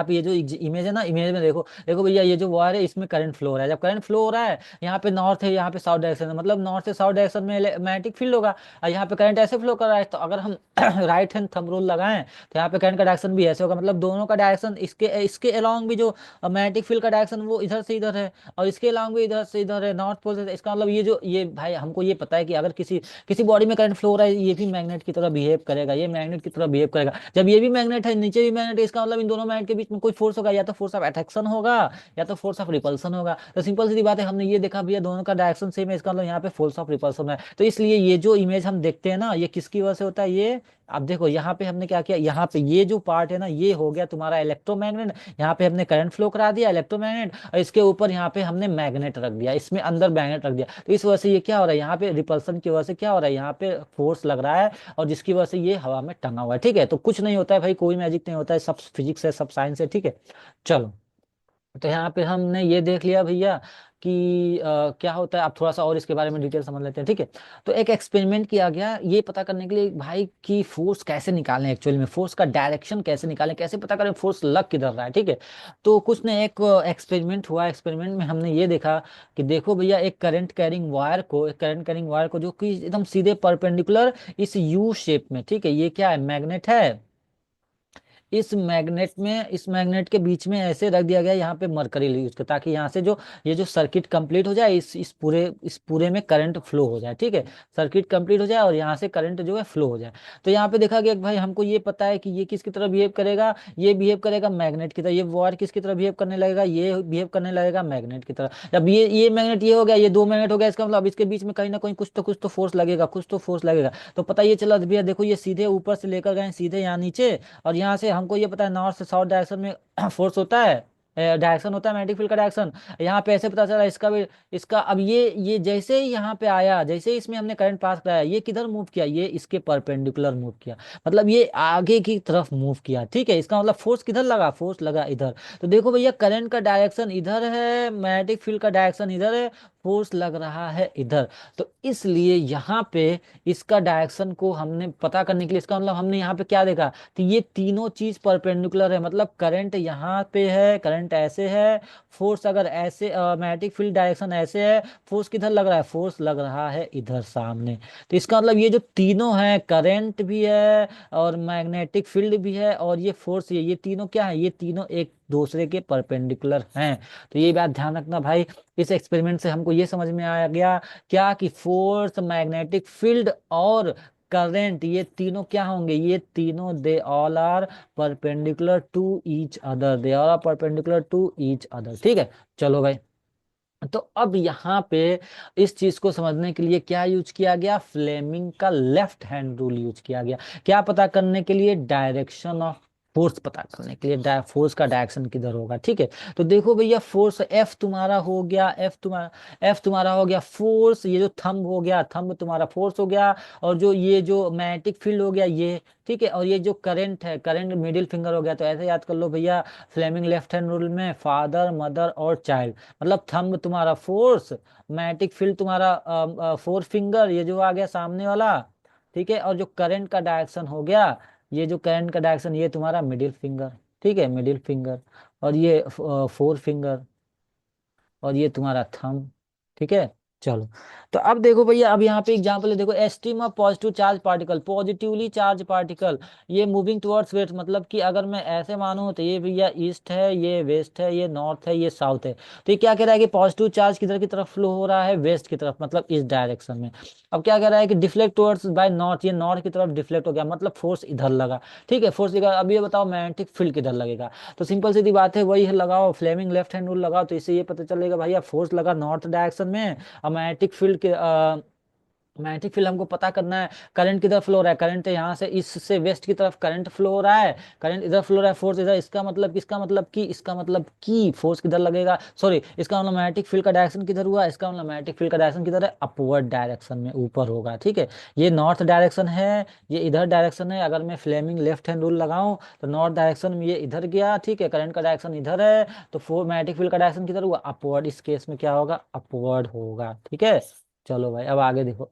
ये जो इमेज है ना, इमेज में देखो देखो भैया, ये जो वायर है इसमें करंट फ्लो हो रहा है। जब करंट फ्लो हो रहा है, यहाँ पे नॉर्थ है, यहाँ पे साउथ डायरेक्शन है, मतलब नॉर्थ से साउथ डायरेक्शन में मैग्नेटिक फील्ड होगा। और यहाँ पे करंट ऐसे फ्लो कर रहा है, तो अगर हम राइट हैंड थंब रूल लगाएं तो यहाँ पे करंट का डायरेक्शन भी ऐसे होगा, मतलब दोनों का डायरेक्शन, इसके इसके अलोंग भी जो मैग्नेटिक फील्ड का डायरेक्शन वो इधर से इधर है, और इसके अलोंग भी इधर से इधर है, नॉर्थ पोल से। इसका मतलब ये भाई हमको ये पता है कि अगर किसी किसी बॉडी में करंट फ्लो हो रहा है, ये भी मैग्नेट की तरह बिहेव करेगा, ये मैग्नेट की तरह बिहेव करेगा। जब ये भी मैग्नेट है, नीचे भी मैग्नेट है, इसका मतलब इन दोनों मैग्नेट के बीच में कोई फोर्स होगा, या तो फोर्स ऑफ अट्रैक्शन होगा या तो फोर्स ऑफ रिपल्सन होगा। तो सिंपल सी बात है, हमने ये देखा भैया दोनों का डायरेक्शन सेम है, इसका मतलब यहाँ पे फोर्स ऑफ रिपल्सन है। तो इसलिए ये जो इमेज हम देखते हैं ना, ये किसकी वजह से होता है, ये अब देखो यहाँ पे हमने क्या किया, यहाँ पे ये जो पार्ट है ना, ये हो गया तुम्हारा इलेक्ट्रोमैग्नेट। यहाँ पे हमने करंट फ्लो करा दिया इलेक्ट्रोमैग्नेट, और इसके ऊपर यहाँ पे हमने मैग्नेट रख दिया, इसमें अंदर मैग्नेट रख दिया। तो इस वजह से ये क्या हो रहा है, यहाँ पे रिपल्सन की वजह से क्या हो रहा है, यहाँ पे फोर्स लग रहा है, और जिसकी वजह से ये हवा में टंगा हुआ है। ठीक है, तो कुछ नहीं होता है भाई, कोई मैजिक नहीं होता है, सब फिजिक्स है, सब साइंस है। ठीक है, चलो, तो यहाँ पे हमने ये देख लिया भैया कि क्या होता है। अब थोड़ा सा और इसके बारे में डिटेल समझ लेते हैं। ठीक है, तो एक एक्सपेरिमेंट किया गया ये पता करने के लिए भाई कि फोर्स कैसे निकालें, एक्चुअली में फोर्स का डायरेक्शन कैसे निकालें, कैसे पता करें फोर्स लग किधर रहा है। ठीक है, तो कुछ ने एक एक्सपेरिमेंट हुआ, एक्सपेरिमेंट में हमने ये देखा कि देखो भैया, एक करंट कैरिंग वायर को जो कि एकदम सीधे परपेंडिकुलर इस यू शेप में, ठीक है, ये क्या है, मैग्नेट है, इस मैग्नेट के बीच में ऐसे रख दिया गया यहाँ पे मरकरी यूज कर, ताकि यहाँ से जो ये जो सर्किट कंप्लीट हो जाए, इस पूरे में करंट फ्लो हो जाए, ठीक है। सर्किट कंप्लीट हो जाए और यहाँ से करंट जो है फ्लो हो जाए। तो यहाँ पे देखा गया कि भाई हमको ये पता है कि ये किसकी तरह बिहेव करेगा, ये बिहेव करेगा मैग्नेट की तरह। ये वायर किसकी तरह बिहेव करने लगेगा, ये बिहेव करने लगेगा मैग्नेट की तरह। जब ये मैग्नेट ये हो गया, ये दो मैग्नेट हो गया, इसका मतलब अब इसके बीच में कहीं ना कहीं कुछ तो फोर्स लगेगा, कुछ तो फोर्स लगेगा। तो पता ये चला भैया, देखो ये सीधे ऊपर से लेकर गए सीधे यहाँ नीचे, और यहाँ से हमको ये पता है नॉर्थ से साउथ डायरेक्शन में फोर्स होता है, डायरेक्शन होता है मैग्नेटिक फील्ड का डायरेक्शन। यहाँ पे ऐसे पता चला इसका भी, इसका अब ये जैसे ही यहाँ पे आया, जैसे ही इसमें हमने करंट पास कराया, ये किधर मूव किया, ये इसके परपेंडिकुलर मूव किया, मतलब ये आगे की तरफ मूव किया, ठीक है। इसका मतलब फोर्स किधर लगा, फोर्स लगा इधर। तो देखो भैया करंट का डायरेक्शन इधर है, मैग्नेटिक फील्ड का डायरेक्शन इधर है, फोर्स लग रहा है इधर। तो इसलिए यहाँ पे इसका डायरेक्शन को हमने पता करने के लिए, इसका मतलब हमने यहाँ पे क्या देखा, तो ये तीनों चीज परपेंडिकुलर है, मतलब करंट यहाँ पे है, करंट ऐसे है, फोर्स अगर ऐसे मैग्नेटिक फील्ड डायरेक्शन ऐसे है, फोर्स किधर लग रहा है, फोर्स लग रहा है इधर सामने। तो इसका मतलब ये जो तीनों है, करंट भी है और मैग्नेटिक फील्ड भी है और ये फोर्स, ये तीनों क्या है, ये तीनों एक दूसरे के परपेंडिकुलर हैं। तो ये बात ध्यान रखना भाई। इस एक्सपेरिमेंट से हमको ये समझ में आया गया क्या, कि फोर्स, मैग्नेटिक फील्ड और करंट, ये तीनों क्या होंगे, ये तीनों they all are perpendicular to each other, they all are perpendicular to each other, ठीक है। चलो भाई, तो अब यहाँ पे इस चीज को समझने के लिए क्या यूज किया गया, फ्लेमिंग का लेफ्ट हैंड रूल यूज किया गया। क्या पता करने के लिए, डायरेक्शन ऑफ फोर्स पता करने के लिए, फोर्स का डायरेक्शन किधर होगा, ठीक है। तो देखो भैया फोर्स एफ तुम्हारा हो गया, एफ तुम्हारा हो गया फोर्स, ये जो थंब हो गया, थंब तुम्हारा फोर्स हो गया, और जो ये जो मैग्नेटिक फील्ड हो गया ये, ठीक है। और ये जो करंट है, करंट मिडिल फिंगर हो गया। तो ऐसे याद कर लो भैया, फ्लेमिंग लेफ्ट हैंड रूल में फादर, मदर और चाइल्ड, मतलब थंब तुम्हारा फोर्स, मैग्नेटिक फील्ड तुम्हारा फोर फिंगर, ये जो आ गया सामने वाला, ठीक है। और जो करंट का डायरेक्शन हो गया, ये जो करंट का डायरेक्शन, ये तुम्हारा मिडिल फिंगर, ठीक है, मिडिल फिंगर। और ये फोर फिंगर, और ये तुम्हारा थंब, ठीक है। चलो, तो अब देखो भैया, अब यहाँ पे एग्जांपल है, देखो esteem of positive charge particle, positively charge particle, ये मूविंग टुवर्ड्स वेस्ट, मतलब कि अगर मैं ऐसे मानूं तो ये भैया ईस्ट है, ये वेस्ट है, ये नॉर्थ है, ये साउथ है। तो ये क्या कह रहा है कि पॉजिटिव चार्ज किधर की तरफ फ्लो हो रहा है, वेस्ट की तरफ, मतलब इस डायरेक्शन में। अब क्या कह रहा है कि डिफ्लेक्ट टुवर्ड्स बाय नॉर्थ, ये नॉर्थ की तरफ डिफ्लेक्ट हो गया, मतलब फोर्स इधर लगा, ठीक है, फोर्स इधर। अब ये बताओ मैग्नेटिक फील्ड किधर लगेगा। तो सिंपल सीधी बात है, वही है, लगाओ फ्लेमिंग लेफ्ट हैंड रूल लगाओ, तो इससे ये पता चलेगा भैया फोर्स लगा नॉर्थ डायरेक्शन में। अब मैग्नेटिक फील्ड के मैग्नेटिक फील्ड हमको पता करना है, करंट किधर फ्लो हो रहा है, करंट यहाँ से ईस्ट से वेस्ट की तरफ करंट फ्लो हो रहा है, करंट इधर फ्लो हो रहा है, फोर्स इधर। इसका मतलब कि फोर्स किधर लगेगा, सॉरी, इसका मतलब मैग्नेटिक फील्ड का डायरेक्शन किधर हुआ, इसका मतलब मैग्नेटिक फील्ड का डायरेक्शन किधर है, अपवर्ड डायरेक्शन में, ऊपर होगा, ठीक है। ये नॉर्थ डायरेक्शन है, ये इधर डायरेक्शन है। अगर मैं फ्लेमिंग लेफ्ट हैंड रूल लगाऊं तो नॉर्थ डायरेक्शन में ये इधर गया, ठीक है, करंट का डायरेक्शन इधर है, तो फोर मैग्नेटिक फील्ड का डायरेक्शन किधर हुआ, अपवर्ड। इस केस में क्या होगा, अपवर्ड होगा, ठीक है। चलो भाई, अब आगे देखो।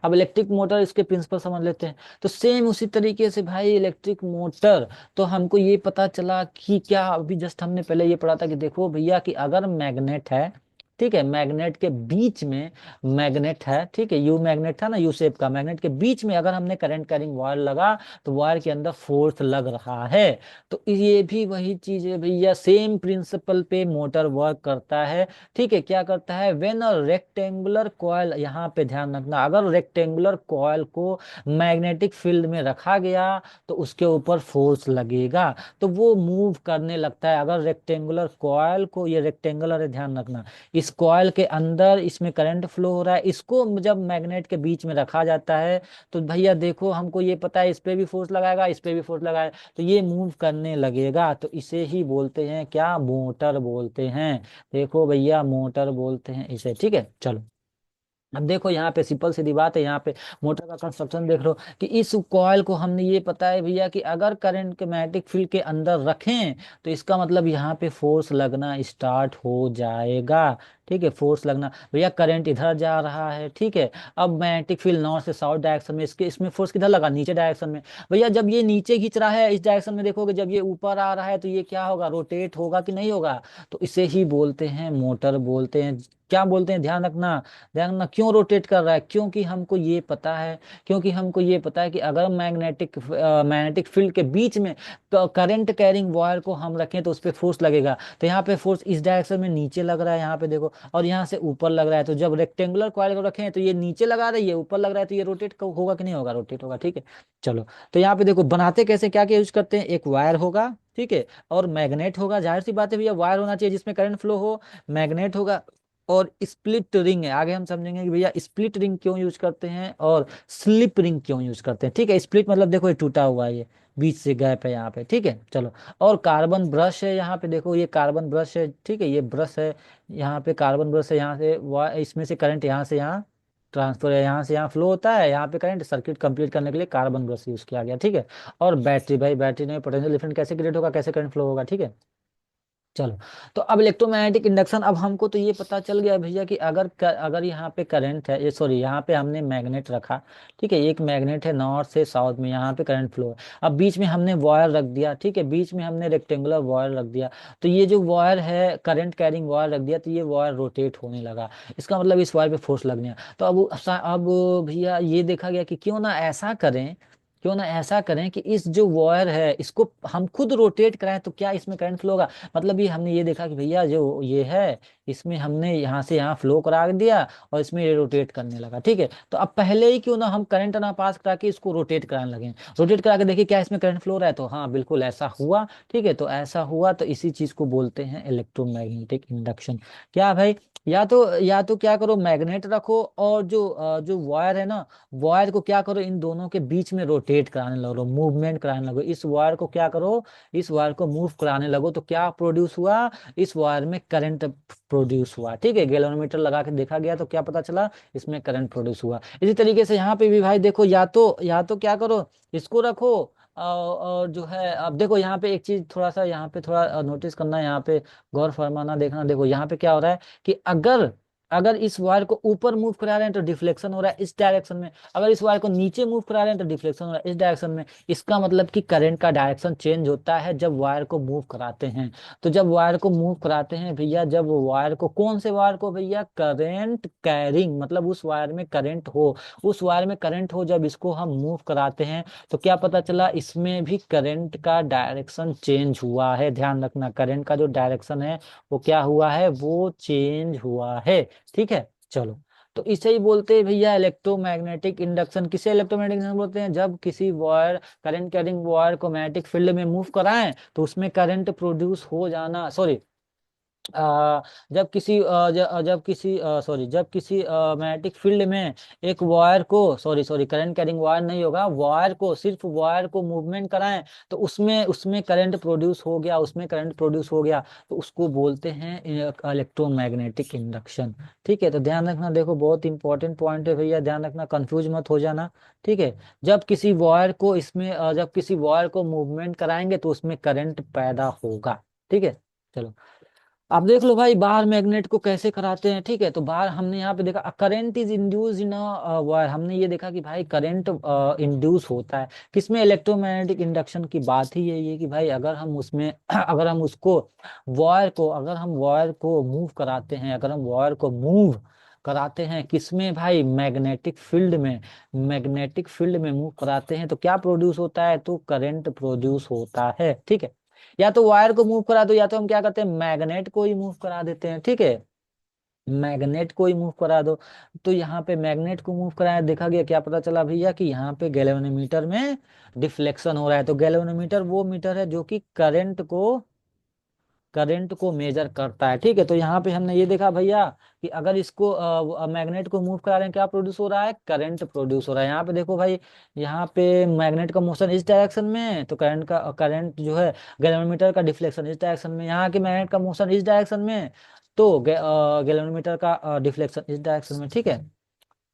अब इलेक्ट्रिक मोटर, इसके प्रिंसिपल समझ लेते हैं। तो सेम उसी तरीके से भाई इलेक्ट्रिक मोटर, तो हमको ये पता चला कि क्या, अभी जस्ट हमने पहले ये पढ़ा था कि देखो भैया कि अगर मैग्नेट है, ठीक है, मैग्नेट के बीच में मैग्नेट है, ठीक है, यू मैग्नेट था ना, यू शेप का, मैग्नेट के बीच में अगर हमने करंट कैरिंग वायर लगा, तो वायर के अंदर फोर्स लग रहा है। तो ये भी वही चीज है भैया, सेम प्रिंसिपल पे मोटर वर्क करता है, ठीक है। क्या करता है, वेन अ रेक्टेंगुलर कॉयल, यहाँ पे ध्यान रखना, अगर रेक्टेंगुलर कॉयल को मैग्नेटिक फील्ड में रखा गया तो उसके ऊपर फोर्स लगेगा, तो वो मूव करने लगता है। अगर रेक्टेंगुलर कॉयल को, ये रेक्टेंगुलर है ध्यान रखना, इस कॉयल के अंदर इसमें करंट फ्लो हो रहा है, इसको जब मैग्नेट के बीच में रखा जाता है, तो भैया देखो हमको ये पता है, इस पे भी फोर्स लगाएगा, इस पे भी फोर्स लगाएगा, तो ये मूव करने लगेगा। तो इसे ही बोलते हैं क्या, मोटर बोलते हैं। देखो भैया मोटर बोलते हैं इसे, ठीक है। चलो, अब देखो यहाँ पे सिंपल सीधी बात है, यहाँ पे मोटर का कंस्ट्रक्शन देख लो कि इस कॉइल को हमने ये पता है भैया कि अगर करंट के मैग्नेटिक फील्ड के अंदर रखें, तो इसका मतलब यहाँ पे फोर्स लगना स्टार्ट हो जाएगा, ठीक है, फोर्स लगना भैया, करंट इधर जा रहा है, ठीक है। अब मैग्नेटिक फील्ड नॉर्थ से साउथ डायरेक्शन में, इसके इसमें फोर्स किधर लगा, नीचे डायरेक्शन में। भैया जब ये नीचे खींच रहा है इस डायरेक्शन में, देखोगे जब ये ऊपर आ रहा है तो ये क्या होगा, रोटेट होगा कि नहीं होगा। तो इसे ही बोलते हैं मोटर, बोलते हैं क्या बोलते हैं, ध्यान रखना। ध्यान रखना क्यों रोटेट कर रहा है, क्योंकि हमको ये पता है, क्योंकि हमको ये पता है कि अगर मैग्नेटिक फील्ड के बीच में करंट कैरिंग वायर को हम रखें तो उस पर फोर्स लगेगा। तो यहाँ पे फोर्स इस डायरेक्शन में नीचे लग रहा है, यहाँ पे देखो, और यहाँ से ऊपर लग रहा है। तो जब रेक्टेंगुलर कॉइल को रखें तो ये नीचे लगा रही है, ऊपर लग रहा है, तो ये रोटेट होगा कि नहीं होगा, रोटेट होगा, ठीक है। चलो, तो यहाँ पे देखो बनाते कैसे, क्या क्या यूज करते हैं, एक वायर होगा, ठीक है, और मैग्नेट होगा, जाहिर सी बात है भैया वायर होना चाहिए जिसमें करंट फ्लो हो, मैग्नेट होगा, और स्प्लिट रिंग है। आगे हम समझेंगे कि भैया स्प्लिट रिंग क्यों यूज करते हैं और स्लिप रिंग क्यों यूज करते हैं, ठीक है। स्प्लिट मतलब देखो ये टूटा हुआ है, ये बीच से गैप है यहाँ पे, ठीक है। चलो, और कार्बन ब्रश है, यहाँ पे देखो ये कार्बन ब्रश है, ठीक है, ये ब्रश है, यहाँ पे कार्बन ब्रश है, यहाँ से इसमें से करंट यहाँ से यहाँ ट्रांसफर है, यहाँ से यहाँ फ्लो होता है, यहाँ पे करंट सर्किट कंप्लीट करने के लिए कार्बन ब्रश यूज किया गया, ठीक है। और बैटरी, भाई बैटरी में पोटेंशियल डिफरेंस कैसे क्रिएट होगा, कैसे करंट फ्लो होगा, ठीक है। चलो, तो अब इलेक्ट्रोमैग्नेटिक इंडक्शन, अब हमको तो ये पता चल गया भैया कि अगर यहाँ पे करंट है, ये सॉरी यहाँ पे हमने मैग्नेट रखा, ठीक है, एक मैग्नेट है नॉर्थ से साउथ में, यहाँ पे करंट फ्लो है। अब बीच में हमने वायर रख दिया, ठीक है, बीच में हमने रेक्टेंगुलर वायर रख दिया, तो ये जो वायर है करंट कैरिंग वायर रख दिया, तो ये वायर रोटेट होने लगा। इसका मतलब इस वायर पे फोर्स लगने लगा। तो अब भैया ये देखा गया कि क्यों ना ऐसा करें कि इस जो वायर है इसको हम खुद रोटेट कराएं, तो क्या इसमें करंट फ्लो होगा। मतलब ये हमने ये देखा कि भैया जो ये है, इसमें हमने यहाँ से यहाँ फ्लो करा दिया और इसमें ये रोटेट करने लगा, ठीक है। तो अब पहले ही क्यों ना हम करंट ना पास करा के इसको रोटेट कराने लगे, रोटेट करा के देखिए क्या इसमें करंट फ्लो हो रहा है। तो हाँ बिल्कुल ऐसा हुआ, ठीक है, तो ऐसा हुआ, तो इसी चीज को बोलते हैं इलेक्ट्रोमैग्नेटिक इंडक्शन। क्या भाई, या तो क्या करो, मैग्नेट रखो, और जो वायर है ना, वायर को क्या करो, इन दोनों के बीच में रोटेट कराने लगो, मूवमेंट कराने लगो, इस वायर को क्या करो, इस वायर को मूव कराने लगो, तो क्या प्रोड्यूस हुआ, इस वायर में करंट प्रोड्यूस हुआ, ठीक है। गैल्वेनोमीटर लगा के देखा गया तो क्या पता चला, इसमें करंट प्रोड्यूस हुआ। इसी तरीके से यहाँ पे भी भाई देखो, या तो क्या करो, इसको रखो, और जो है अब देखो यहाँ पे एक चीज थोड़ा सा यहाँ पे थोड़ा नोटिस करना, यहाँ पे गौर फरमाना, देखना, देखो यहाँ पे क्या हो रहा है कि अगर अगर इस वायर को ऊपर मूव करा रहे हैं तो डिफ्लेक्शन हो रहा है इस डायरेक्शन में, अगर इस वायर को नीचे मूव करा रहे हैं तो डिफ्लेक्शन हो रहा है इस डायरेक्शन में। इसका मतलब कि करंट का डायरेक्शन चेंज होता है जब वायर को मूव कराते हैं। तो जब वायर को मूव कराते हैं भैया, जब वायर को, कौन से वायर को भैया, करंट कैरिंग, मतलब उस वायर में करंट हो, उस वायर में करंट हो, जब इसको हम मूव कराते हैं तो क्या पता चला, इसमें भी करंट का डायरेक्शन चेंज हुआ है। ध्यान रखना, करंट का जो डायरेक्शन है वो क्या हुआ है, वो चेंज हुआ है, ठीक है। चलो, तो इसे ही बोलते हैं भैया इलेक्ट्रोमैग्नेटिक इंडक्शन। किसे इलेक्ट्रोमैग्नेटिक इंडक्शन बोलते हैं, जब किसी वायर, करंट कैरिंग वायर को मैग्नेटिक फील्ड में मूव कराएं तो उसमें करंट प्रोड्यूस हो जाना, सॉरी, जब किसी जब किसी सॉरी जब किसी मैग्नेटिक फील्ड में एक वायर को, sorry sorry current carrying wire नहीं होगा, वायर को, सिर्फ वायर को मूवमेंट कराएं तो उसमें उसमें करंट प्रोड्यूस हो गया, उसमें करंट प्रोड्यूस हो गया, तो उसको बोलते हैं इलेक्ट्रोमैग्नेटिक इंडक्शन, ठीक है। तो ध्यान रखना, देखो बहुत इंपॉर्टेंट पॉइंट है भैया, ध्यान रखना, कंफ्यूज मत हो जाना, ठीक है। जब किसी वायर को मूवमेंट कराएंगे तो उसमें करंट पैदा होगा, ठीक है। चलो, आप देख लो भाई बाहर मैग्नेट को कैसे कराते हैं, ठीक है। तो बाहर हमने यहाँ पे देखा current is induce in a wire, हमने ये देखा कि भाई करंट इंड्यूस होता है किसमें, इलेक्ट्रोमैग्नेटिक इंडक्शन की बात ही यही है कि भाई अगर हम उसमें अगर हम उसको वायर को मूव कराते हैं, अगर हम वायर को मूव कराते हैं किसमें भाई, मैग्नेटिक फील्ड में मूव कराते हैं, तो क्या प्रोड्यूस होता है, तो करंट प्रोड्यूस होता है, ठीक है। या तो वायर को मूव करा दो, या तो हम क्या करते हैं, मैग्नेट को ही मूव करा देते हैं, ठीक है, मैग्नेट को ही मूव करा दो। तो यहाँ पे मैग्नेट को मूव कराया, देखा गया, क्या पता चला भैया कि यहाँ पे गैल्वेनोमीटर में डिफ्लेक्शन हो रहा है। तो गैल्वेनोमीटर वो मीटर है जो कि करंट को मेजर करता है, ठीक है। तो यहाँ पे हमने ये देखा भैया कि अगर इसको मैग्नेट को मूव करा रहे हैं, क्या प्रोड्यूस हो रहा है, करंट प्रोड्यूस हो रहा है। यहाँ पे देखो भाई, यहाँ पे मैग्नेट का मोशन इस डायरेक्शन में, तो करंट जो है, गैल्वेनोमीटर का डिफ्लेक्शन इस डायरेक्शन में, यहाँ के मैग्नेट का मोशन इस डायरेक्शन में, तो गैल्वेनोमीटर का डिफ्लेक्शन इस डायरेक्शन में, ठीक है।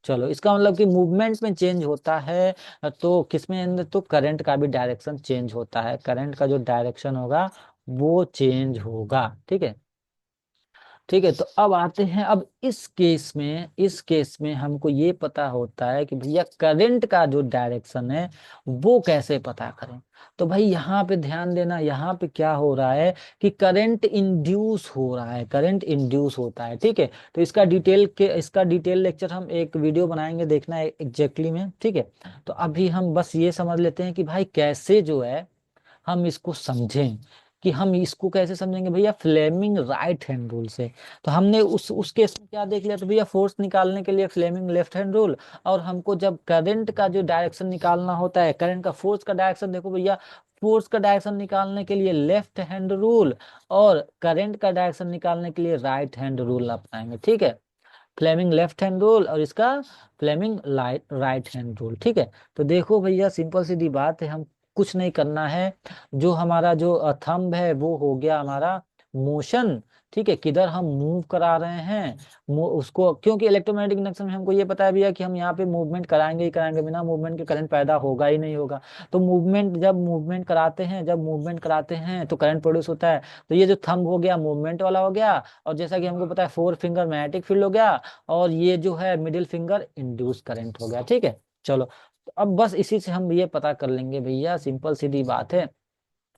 चलो, इसका मतलब कि मूवमेंट में चेंज होता है, तो किसमें अंदर, तो करंट का भी डायरेक्शन चेंज होता है, करंट का जो डायरेक्शन होगा वो चेंज होगा, ठीक है। ठीक है। तो अब आते हैं, अब इस केस में हमको ये पता होता है कि भैया करंट का जो डायरेक्शन है वो कैसे पता करें। तो भाई यहाँ पे ध्यान देना, यहाँ पे क्या हो रहा है कि करंट इंड्यूस हो रहा है, करंट इंड्यूस होता है। ठीक है। तो इसका डिटेल लेक्चर हम एक वीडियो बनाएंगे, देखना है एग्जैक्टली में। ठीक है। तो अभी हम बस ये समझ लेते हैं कि भाई कैसे जो है हम इसको समझें, कि हम इसको कैसे समझेंगे भैया, फ्लेमिंग राइट हैंड रूल से। तो हमने उस केस में क्या देख लिया, तो भैया फोर्स निकालने के लिए फ्लेमिंग लेफ्ट हैंड रूल, और हमको जब करंट का जो डायरेक्शन निकालना होता है, करंट का फोर्स का डायरेक्शन, देखो भैया फोर्स का डायरेक्शन निकालने के लिए लेफ्ट हैंड रूल, और करंट का डायरेक्शन निकालने के लिए राइट हैंड रूल अपनाएंगे। ठीक है। फ्लेमिंग लेफ्ट हैंड रूल और इसका फ्लेमिंग राइट हैंड रूल। ठीक है। तो देखो भैया सिंपल सीधी बात है, हम कुछ नहीं करना है। जो हमारा जो थंब है वो हो गया हमारा मोशन। ठीक है। किधर हम मूव करा रहे हैं, उसको, क्योंकि इलेक्ट्रोमैग्नेटिक इंडक्शन में हमको ये पता है भैया कि हम यहाँ पे मूवमेंट कराएंगे ही कराएंगे, बिना मूवमेंट के करंट पैदा होगा ही नहीं होगा। तो जब मूवमेंट कराते हैं तो करंट प्रोड्यूस होता है। तो ये जो थंब हो गया मूवमेंट वाला हो गया, और जैसा कि हमको पता है फोर फिंगर मैग्नेटिक फील्ड हो गया, और ये जो है मिडिल फिंगर इंड्यूस करंट हो गया। ठीक है। चलो, तो अब बस इसी से हम ये पता कर लेंगे भैया, सिंपल सीधी बात है।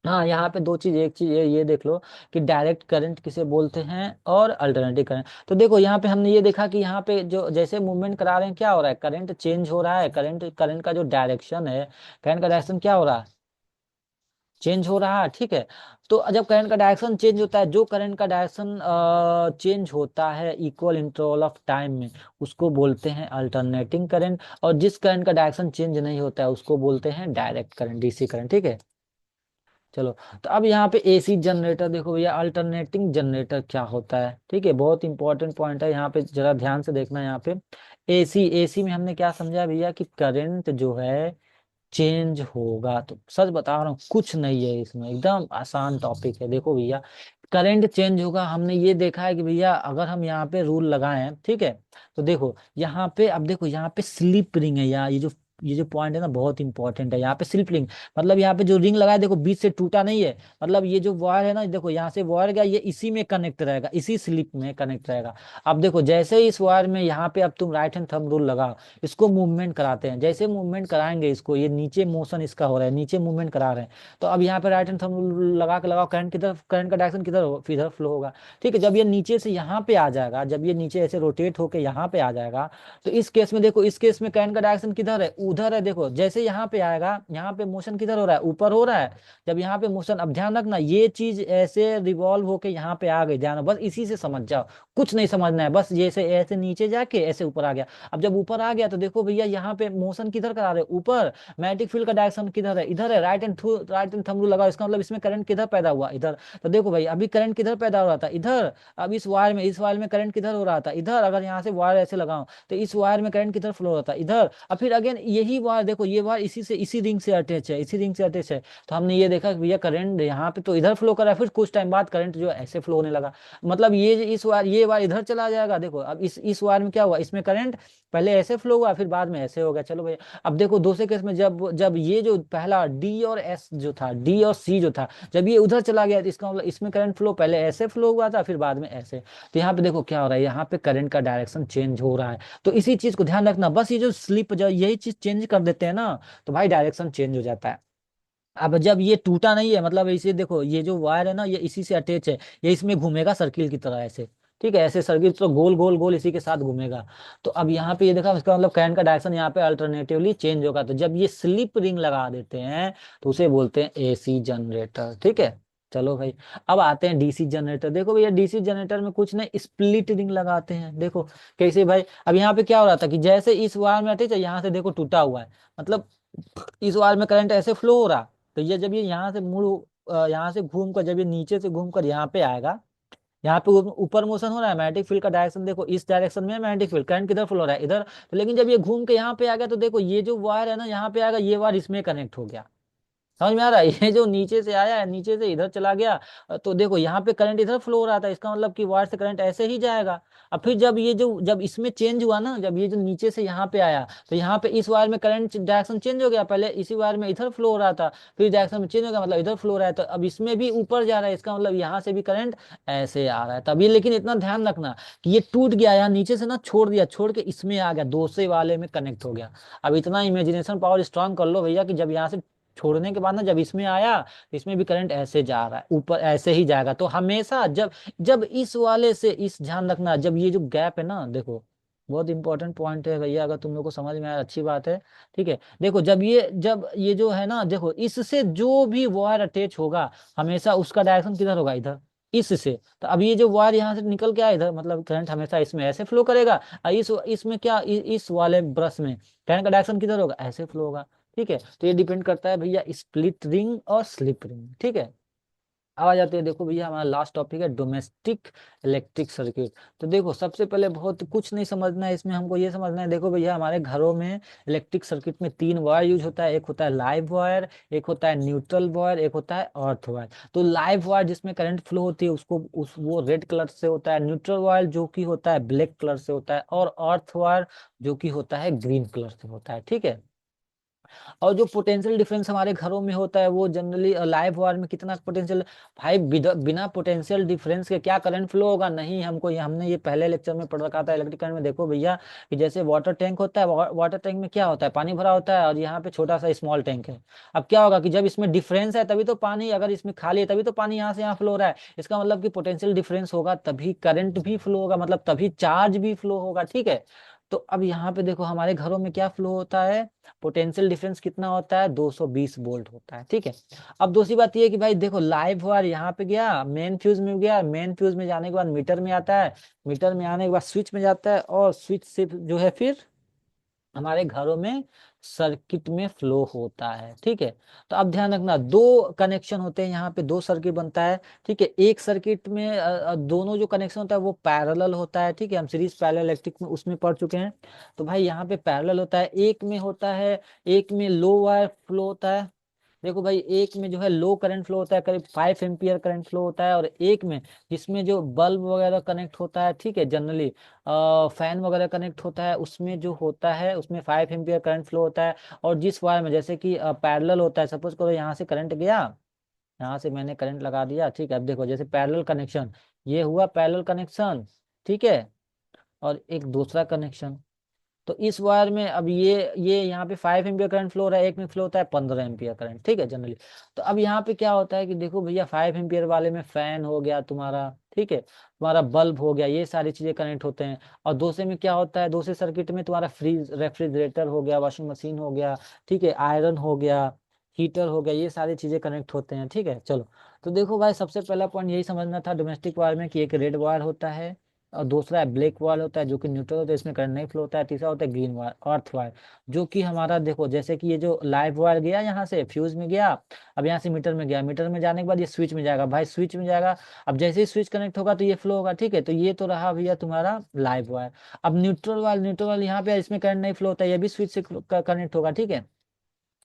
हाँ, यहाँ पे दो चीज, एक चीज ये देख लो कि डायरेक्ट करंट किसे बोलते हैं और अल्टरनेटिव करंट। तो देखो यहाँ पे हमने ये देखा कि यहाँ पे जो जैसे मूवमेंट करा रहे हैं क्या हो रहा है, करंट चेंज हो रहा है, करंट का जो डायरेक्शन है, करंट का डायरेक्शन क्या हो रहा है, चेंज हो रहा है। ठीक है। तो जब करंट का डायरेक्शन चेंज होता है, जो करंट का डायरेक्शन चेंज होता है इक्वल इंटरवल ऑफ टाइम में, उसको बोलते हैं अल्टरनेटिंग करंट। और जिस करंट का डायरेक्शन चेंज नहीं होता है उसको बोलते हैं डायरेक्ट करंट, डीसी करंट। ठीक है। चलो, तो अब यहाँ पे एसी जनरेटर देखो भैया, अल्टरनेटिंग जनरेटर क्या होता है। ठीक है। बहुत इंपॉर्टेंट पॉइंट है यहाँ पे, जरा ध्यान से देखना। यहाँ पे एसी एसी में हमने क्या समझा भैया कि करंट जो है चेंज होगा। तो सच बता रहा हूँ कुछ नहीं है इसमें, एकदम आसान टॉपिक है। देखो भैया करंट चेंज होगा, हमने ये देखा है कि भैया अगर हम यहाँ पे रूल लगाएं, ठीक है, तो देखो यहाँ पे, अब देखो यहाँ पे स्लिप रिंग है, यहाँ ये जो पॉइंट है ना बहुत इंपॉर्टेंट है। यहाँ पे स्लिप रिंग मतलब यहाँ पे जो रिंग लगाया देखो बीच से टूटा नहीं है, मतलब ये जो वायर है ना, देखो यहाँ से वायर गया, ये इसी में कनेक्ट रहेगा, इसी स्लिप में कनेक्ट रहेगा। अब देखो जैसे ही इस वायर में यहाँ पे, अब तुम राइट हैंड थंब रूल लगाओ, इसको मूवमेंट कराते हैं, जैसे मूवमेंट कराएंगे इसको, ये नीचे मोशन इसका हो रहा है, नीचे मूवमेंट करा रहे हैं। तो अब यहाँ पे राइट हैंड थंब लगा के लगाओ, करंट किधर, करंट का डायरेक्शन किधर हो, इधर फ्लो होगा। ठीक है। जब ये नीचे से यहाँ पे आ जाएगा, जब ये नीचे ऐसे रोटेट होके यहाँ पे आ जाएगा, तो इस केस में देखो, इस केस में करंट का डायरेक्शन किधर है, उधर है। देखो जैसे यहाँ पे आएगा, यहाँ पे मोशन किधर हो रहा है, ऊपर हो रहा है। जब यहाँ पे मोशन, अब ध्यान रखना ये चीज ऐसे रिवॉल्व होके यहाँ पे आ गई, ध्यान, बस इसी से समझ जाओ, कुछ नहीं समझना है, बस जैसे ऐसे नीचे जाके ऐसे ऊपर आ गया। अब जब ऊपर आ गया तो देखो भैया यहाँ पे मोशन किधर करा रहे, ऊपर। मैग्नेटिक फील्ड का डायरेक्शन किधर है, इधर है। राइट एंड थंब रूल लगाओ, इसका मतलब इसमें करंट किधर पैदा हुआ, इधर। तो देखो भाई अभी करंट किधर पैदा हो रहा था, इधर। अब इस वायर में करंट किधर हो रहा था, इधर। अगर यहाँ से वायर ऐसे लगाओ तो इस वायर में करंट किधर फ्लो हो रहा था, इधर। अब फिर अगेन यही वायर देखो, ये वायर इसी रिंग से अटैच है, इसी रिंग से अटैच है। तो हमने ये देखा कि भैया करंट यहाँ पे तो इधर फ्लो कर रहा है, फिर कुछ टाइम बाद करंट जो है ऐसे फ्लो होने लगा। मतलब ये वायर इधर चला जाएगा। देखो अब इस वायर में क्या हुआ, इसमें करंट पहले ऐसे फ्लो हुआ, फिर बाद में ऐसे हो गया। चलो भैया, अब देखो दूसरे केस में, जब जब ये जो पहला डी और सी जो था, जब ये उधर चला गया, तो इसका मतलब इसमें करंट फ्लो पहले ऐसे फ्लो हुआ था, फिर बाद में ऐसे। तो यहाँ पे देखो क्या हो रहा है, यहाँ पे करंट का डायरेक्शन चेंज हो रहा है। तो इसी चीज को ध्यान रखना, बस ये जो स्लिप, जो यही चीज चेंज कर देते हैं ना, तो भाई डायरेक्शन चेंज हो जाता है। अब जब ये टूटा नहीं है, मतलब इसे देखो, ये जो वायर है ना, ये इसी से अटैच है, ये इसमें घूमेगा सर्किल की तरह ऐसे। ठीक है। ऐसे सर्किल तो गोल गोल गोल इसी के साथ घूमेगा। तो अब यहाँ पे ये देखा, इसका मतलब करंट का डायरेक्शन यहाँ पे अल्टरनेटिवली चेंज होगा। तो जब ये स्लिप रिंग लगा देते हैं तो उसे बोलते हैं एसी जनरेटर। ठीक है। चलो भाई, अब आते हैं डीसी जनरेटर। देखो भैया डीसी जनरेटर में कुछ नहीं, स्प्लिट रिंग लगाते हैं। देखो कैसे भाई, अब यहाँ पे क्या हो रहा था कि जैसे इस वायर में अटैच है, यहाँ से देखो टूटा हुआ है, मतलब इस वायर में करंट ऐसे फ्लो हो रहा। तो ये जब ये यहाँ से यहाँ से घूम कर, जब ये नीचे से घूम कर यहाँ पे आएगा, यहाँ पे ऊपर मोशन हो रहा है, मैग्नेटिक फील्ड का डायरेक्शन देखो इस डायरेक्शन में है, मैग्नेटिक फील्ड, करंट किधर फ्लो हो रहा है, इधर। तो लेकिन जब ये घूम के यहाँ पे आ गया, तो देखो ये जो वायर है ना, यहाँ पे आएगा, ये वायर इसमें कनेक्ट हो गया। समझ में आ रहा है? ये जो नीचे से आया है, नीचे से इधर चला गया, तो देखो यहाँ पे करंट इधर फ्लो हो रहा था, इसका मतलब कि वायर से करंट ऐसे ही जाएगा। अब फिर जब इसमें चेंज हुआ ना, जब ये जो नीचे से यहाँ पे आया, तो यहाँ पे इस वायर में करंट डायरेक्शन चेंज हो गया, पहले इसी वायर में इधर फ्लो हो रहा था, फिर डायरेक्शन में चेंज हो गया, मतलब इधर फ्लो हो रहा है, तो अब इसमें भी ऊपर जा रहा है, इसका मतलब यहाँ से भी करंट ऐसे आ रहा है तभी। लेकिन इतना ध्यान रखना कि ये टूट गया, यहाँ नीचे से ना छोड़ दिया, छोड़ के इसमें आ गया, दूसरे वाले में कनेक्ट हो गया। अब इतना इमेजिनेशन पावर स्ट्रांग कर लो भैया कि जब यहाँ से छोड़ने के बाद ना, जब इसमें आया तो इसमें भी करंट ऐसे जा रहा है, ऊपर ऐसे ही जाएगा। तो हमेशा जब जब इस वाले से इस, ध्यान रखना, जब ये जो गैप है ना, देखो बहुत इंपॉर्टेंट पॉइंट है भैया, अगर तुम लोग को समझ में आया अच्छी बात है। ठीक है, देखो जब ये जो है ना, देखो इससे जो भी वायर अटैच होगा, हमेशा उसका डायरेक्शन किधर होगा, इधर, इससे। तो अब ये जो वायर यहाँ से निकल के आया इधर, मतलब करंट हमेशा इसमें ऐसे फ्लो करेगा, और इसमें क्या, इस वाले ब्रश में करंट का डायरेक्शन किधर होगा, ऐसे फ्लो होगा। ठीक है, तो ये डिपेंड करता है भैया स्प्लिट रिंग और स्लिप रिंग। ठीक है, अब आ जाते हैं, देखो भैया हमारा लास्ट टॉपिक है डोमेस्टिक इलेक्ट्रिक सर्किट। तो देखो सबसे पहले बहुत कुछ नहीं समझना है इसमें, हमको ये समझना है, देखो भैया हमारे घरों में इलेक्ट्रिक सर्किट में तीन वायर यूज होता है, एक होता है लाइव वायर, एक होता है न्यूट्रल वायर, एक होता है अर्थ वायर। तो लाइव वायर जिसमें करंट फ्लो होती है उसको उस वो रेड कलर से होता है, न्यूट्रल वायर जो कि होता है ब्लैक कलर से होता है, और अर्थ वायर जो कि होता है ग्रीन कलर से होता है। ठीक है, और जो पोटेंशियल डिफरेंस हमारे घरों में होता है वो जनरली लाइव वायर में कितना पोटेंशियल, भाई बिना पोटेंशियल डिफरेंस के क्या करंट फ्लो होगा, नहीं। हमने ये पहले लेक्चर में पढ़ रखा था इलेक्ट्रिक करंट में। देखो भैया कि जैसे वाटर टैंक होता है, वाटर टैंक में क्या होता है, पानी भरा होता है, और यहाँ पे छोटा सा स्मॉल टैंक है। अब क्या होगा कि जब इसमें डिफरेंस है तभी तो पानी, अगर इसमें खाली है तभी तो पानी यहाँ से यहाँ फ्लो हो रहा है, इसका मतलब कि पोटेंशियल डिफरेंस होगा तभी करंट भी फ्लो होगा, मतलब तभी चार्ज भी फ्लो होगा। ठीक है, तो अब यहाँ पे देखो हमारे घरों में क्या फ्लो होता है, पोटेंशियल डिफरेंस कितना होता है, 220 वोल्ट होता है। ठीक है, अब दूसरी बात ये है कि भाई देखो लाइव वायर यहाँ पे गया, मेन फ्यूज में गया, मेन फ्यूज में जाने के बाद मीटर में आता है, मीटर में आने के बाद स्विच में जाता है, और स्विच से जो है फिर हमारे घरों में सर्किट में फ्लो होता है। ठीक है, तो अब ध्यान रखना, दो कनेक्शन होते हैं यहाँ पे, दो सर्किट बनता है। ठीक है, एक सर्किट में दोनों जो कनेक्शन होता है वो पैरेलल होता है। ठीक है, हम सीरीज पैरेलल इलेक्ट्रिक में उसमें पढ़ चुके हैं। तो भाई यहाँ पे पैरेलल होता है, एक में होता है, एक में लो वायर फ्लो होता है। देखो भाई एक में जो है लो करंट फ्लो होता है, करीब 5 एम्पियर करंट फ्लो होता है, और एक में जिसमें जो बल्ब वगैरह कनेक्ट होता है, ठीक है, जनरली फैन वगैरह कनेक्ट होता है, उसमें जो होता है उसमें 5 एम्पियर करंट फ्लो होता है। और जिस वायर में जैसे कि पैरेलल होता है, सपोज करो यहाँ से करंट गया, यहाँ से मैंने करंट लगा दिया। ठीक है, अब देखो जैसे पैरेलल कनेक्शन, ये हुआ पैरेलल कनेक्शन। ठीक है, और एक दूसरा कनेक्शन, तो इस वायर में अब ये यहाँ पे 5 एम्पियर करंट फ्लो हो रहा है, एक में फ्लो होता है 15 एम्पियर करंट। ठीक है जनरली, तो अब यहाँ पे क्या होता है कि देखो भैया 5 एम्पियर वाले में फैन हो गया तुम्हारा, ठीक है, तुम्हारा बल्ब हो गया, ये सारी चीजें कनेक्ट होते हैं। और दूसरे में क्या होता है, दूसरे सर्किट में तुम्हारा फ्रीज रेफ्रिजरेटर हो गया, वॉशिंग मशीन हो गया, ठीक है, आयरन हो गया, हीटर हो गया, ये सारी चीजें कनेक्ट होते हैं। ठीक है, चलो, तो देखो भाई सबसे पहला पॉइंट यही समझना था डोमेस्टिक वायर में कि एक रेड वायर होता है, और दूसरा है ब्लैक वायर होता है जो कि न्यूट्रल होता है, इसमें करंट नहीं फ्लो होता है। तीसरा होता है ग्रीन वायर, अर्थ वायर, जो कि हमारा देखो जैसे कि ये जो लाइव वायर गया यहाँ से फ्यूज में गया, अब यहाँ से मीटर में गया, मीटर में जाने के बाद ये स्विच में जाएगा, भाई स्विच में जाएगा, अब जैसे ही स्विच कनेक्ट होगा तो ये फ्लो होगा। ठीक है, तो ये तो रहा भैया तुम्हारा लाइव वायर। अब न्यूट्रल वायर यहाँ पे इसमें करंट नहीं फ्लो होता है, ये भी स्विच से कनेक्ट होगा। ठीक है,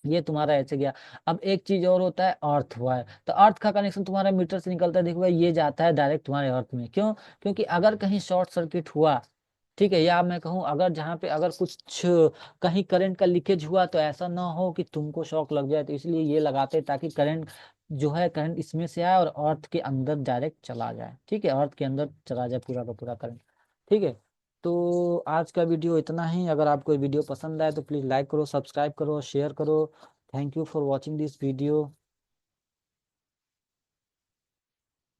ये तुम्हारा ऐसे गया। अब एक चीज और होता है अर्थ वायर, तो अर्थ का कनेक्शन तुम्हारा मीटर से निकलता है, देखो भाई ये जाता है डायरेक्ट तुम्हारे अर्थ में। क्यों? क्योंकि अगर कहीं शॉर्ट सर्किट हुआ, ठीक है, या मैं कहूँ अगर जहाँ पे अगर कुछ कहीं करंट का लीकेज हुआ, तो ऐसा ना हो कि तुमको शॉक लग जाए, तो इसलिए ये लगाते हैं ताकि करंट जो है, करंट इसमें से आए और अर्थ के अंदर डायरेक्ट चला जाए। ठीक है, अर्थ के अंदर चला जाए पूरा का पूरा करंट। ठीक है, तो आज का वीडियो इतना ही। अगर आपको वीडियो पसंद आए तो प्लीज़ लाइक करो, सब्सक्राइब करो, शेयर करो। Thank you for watching this video.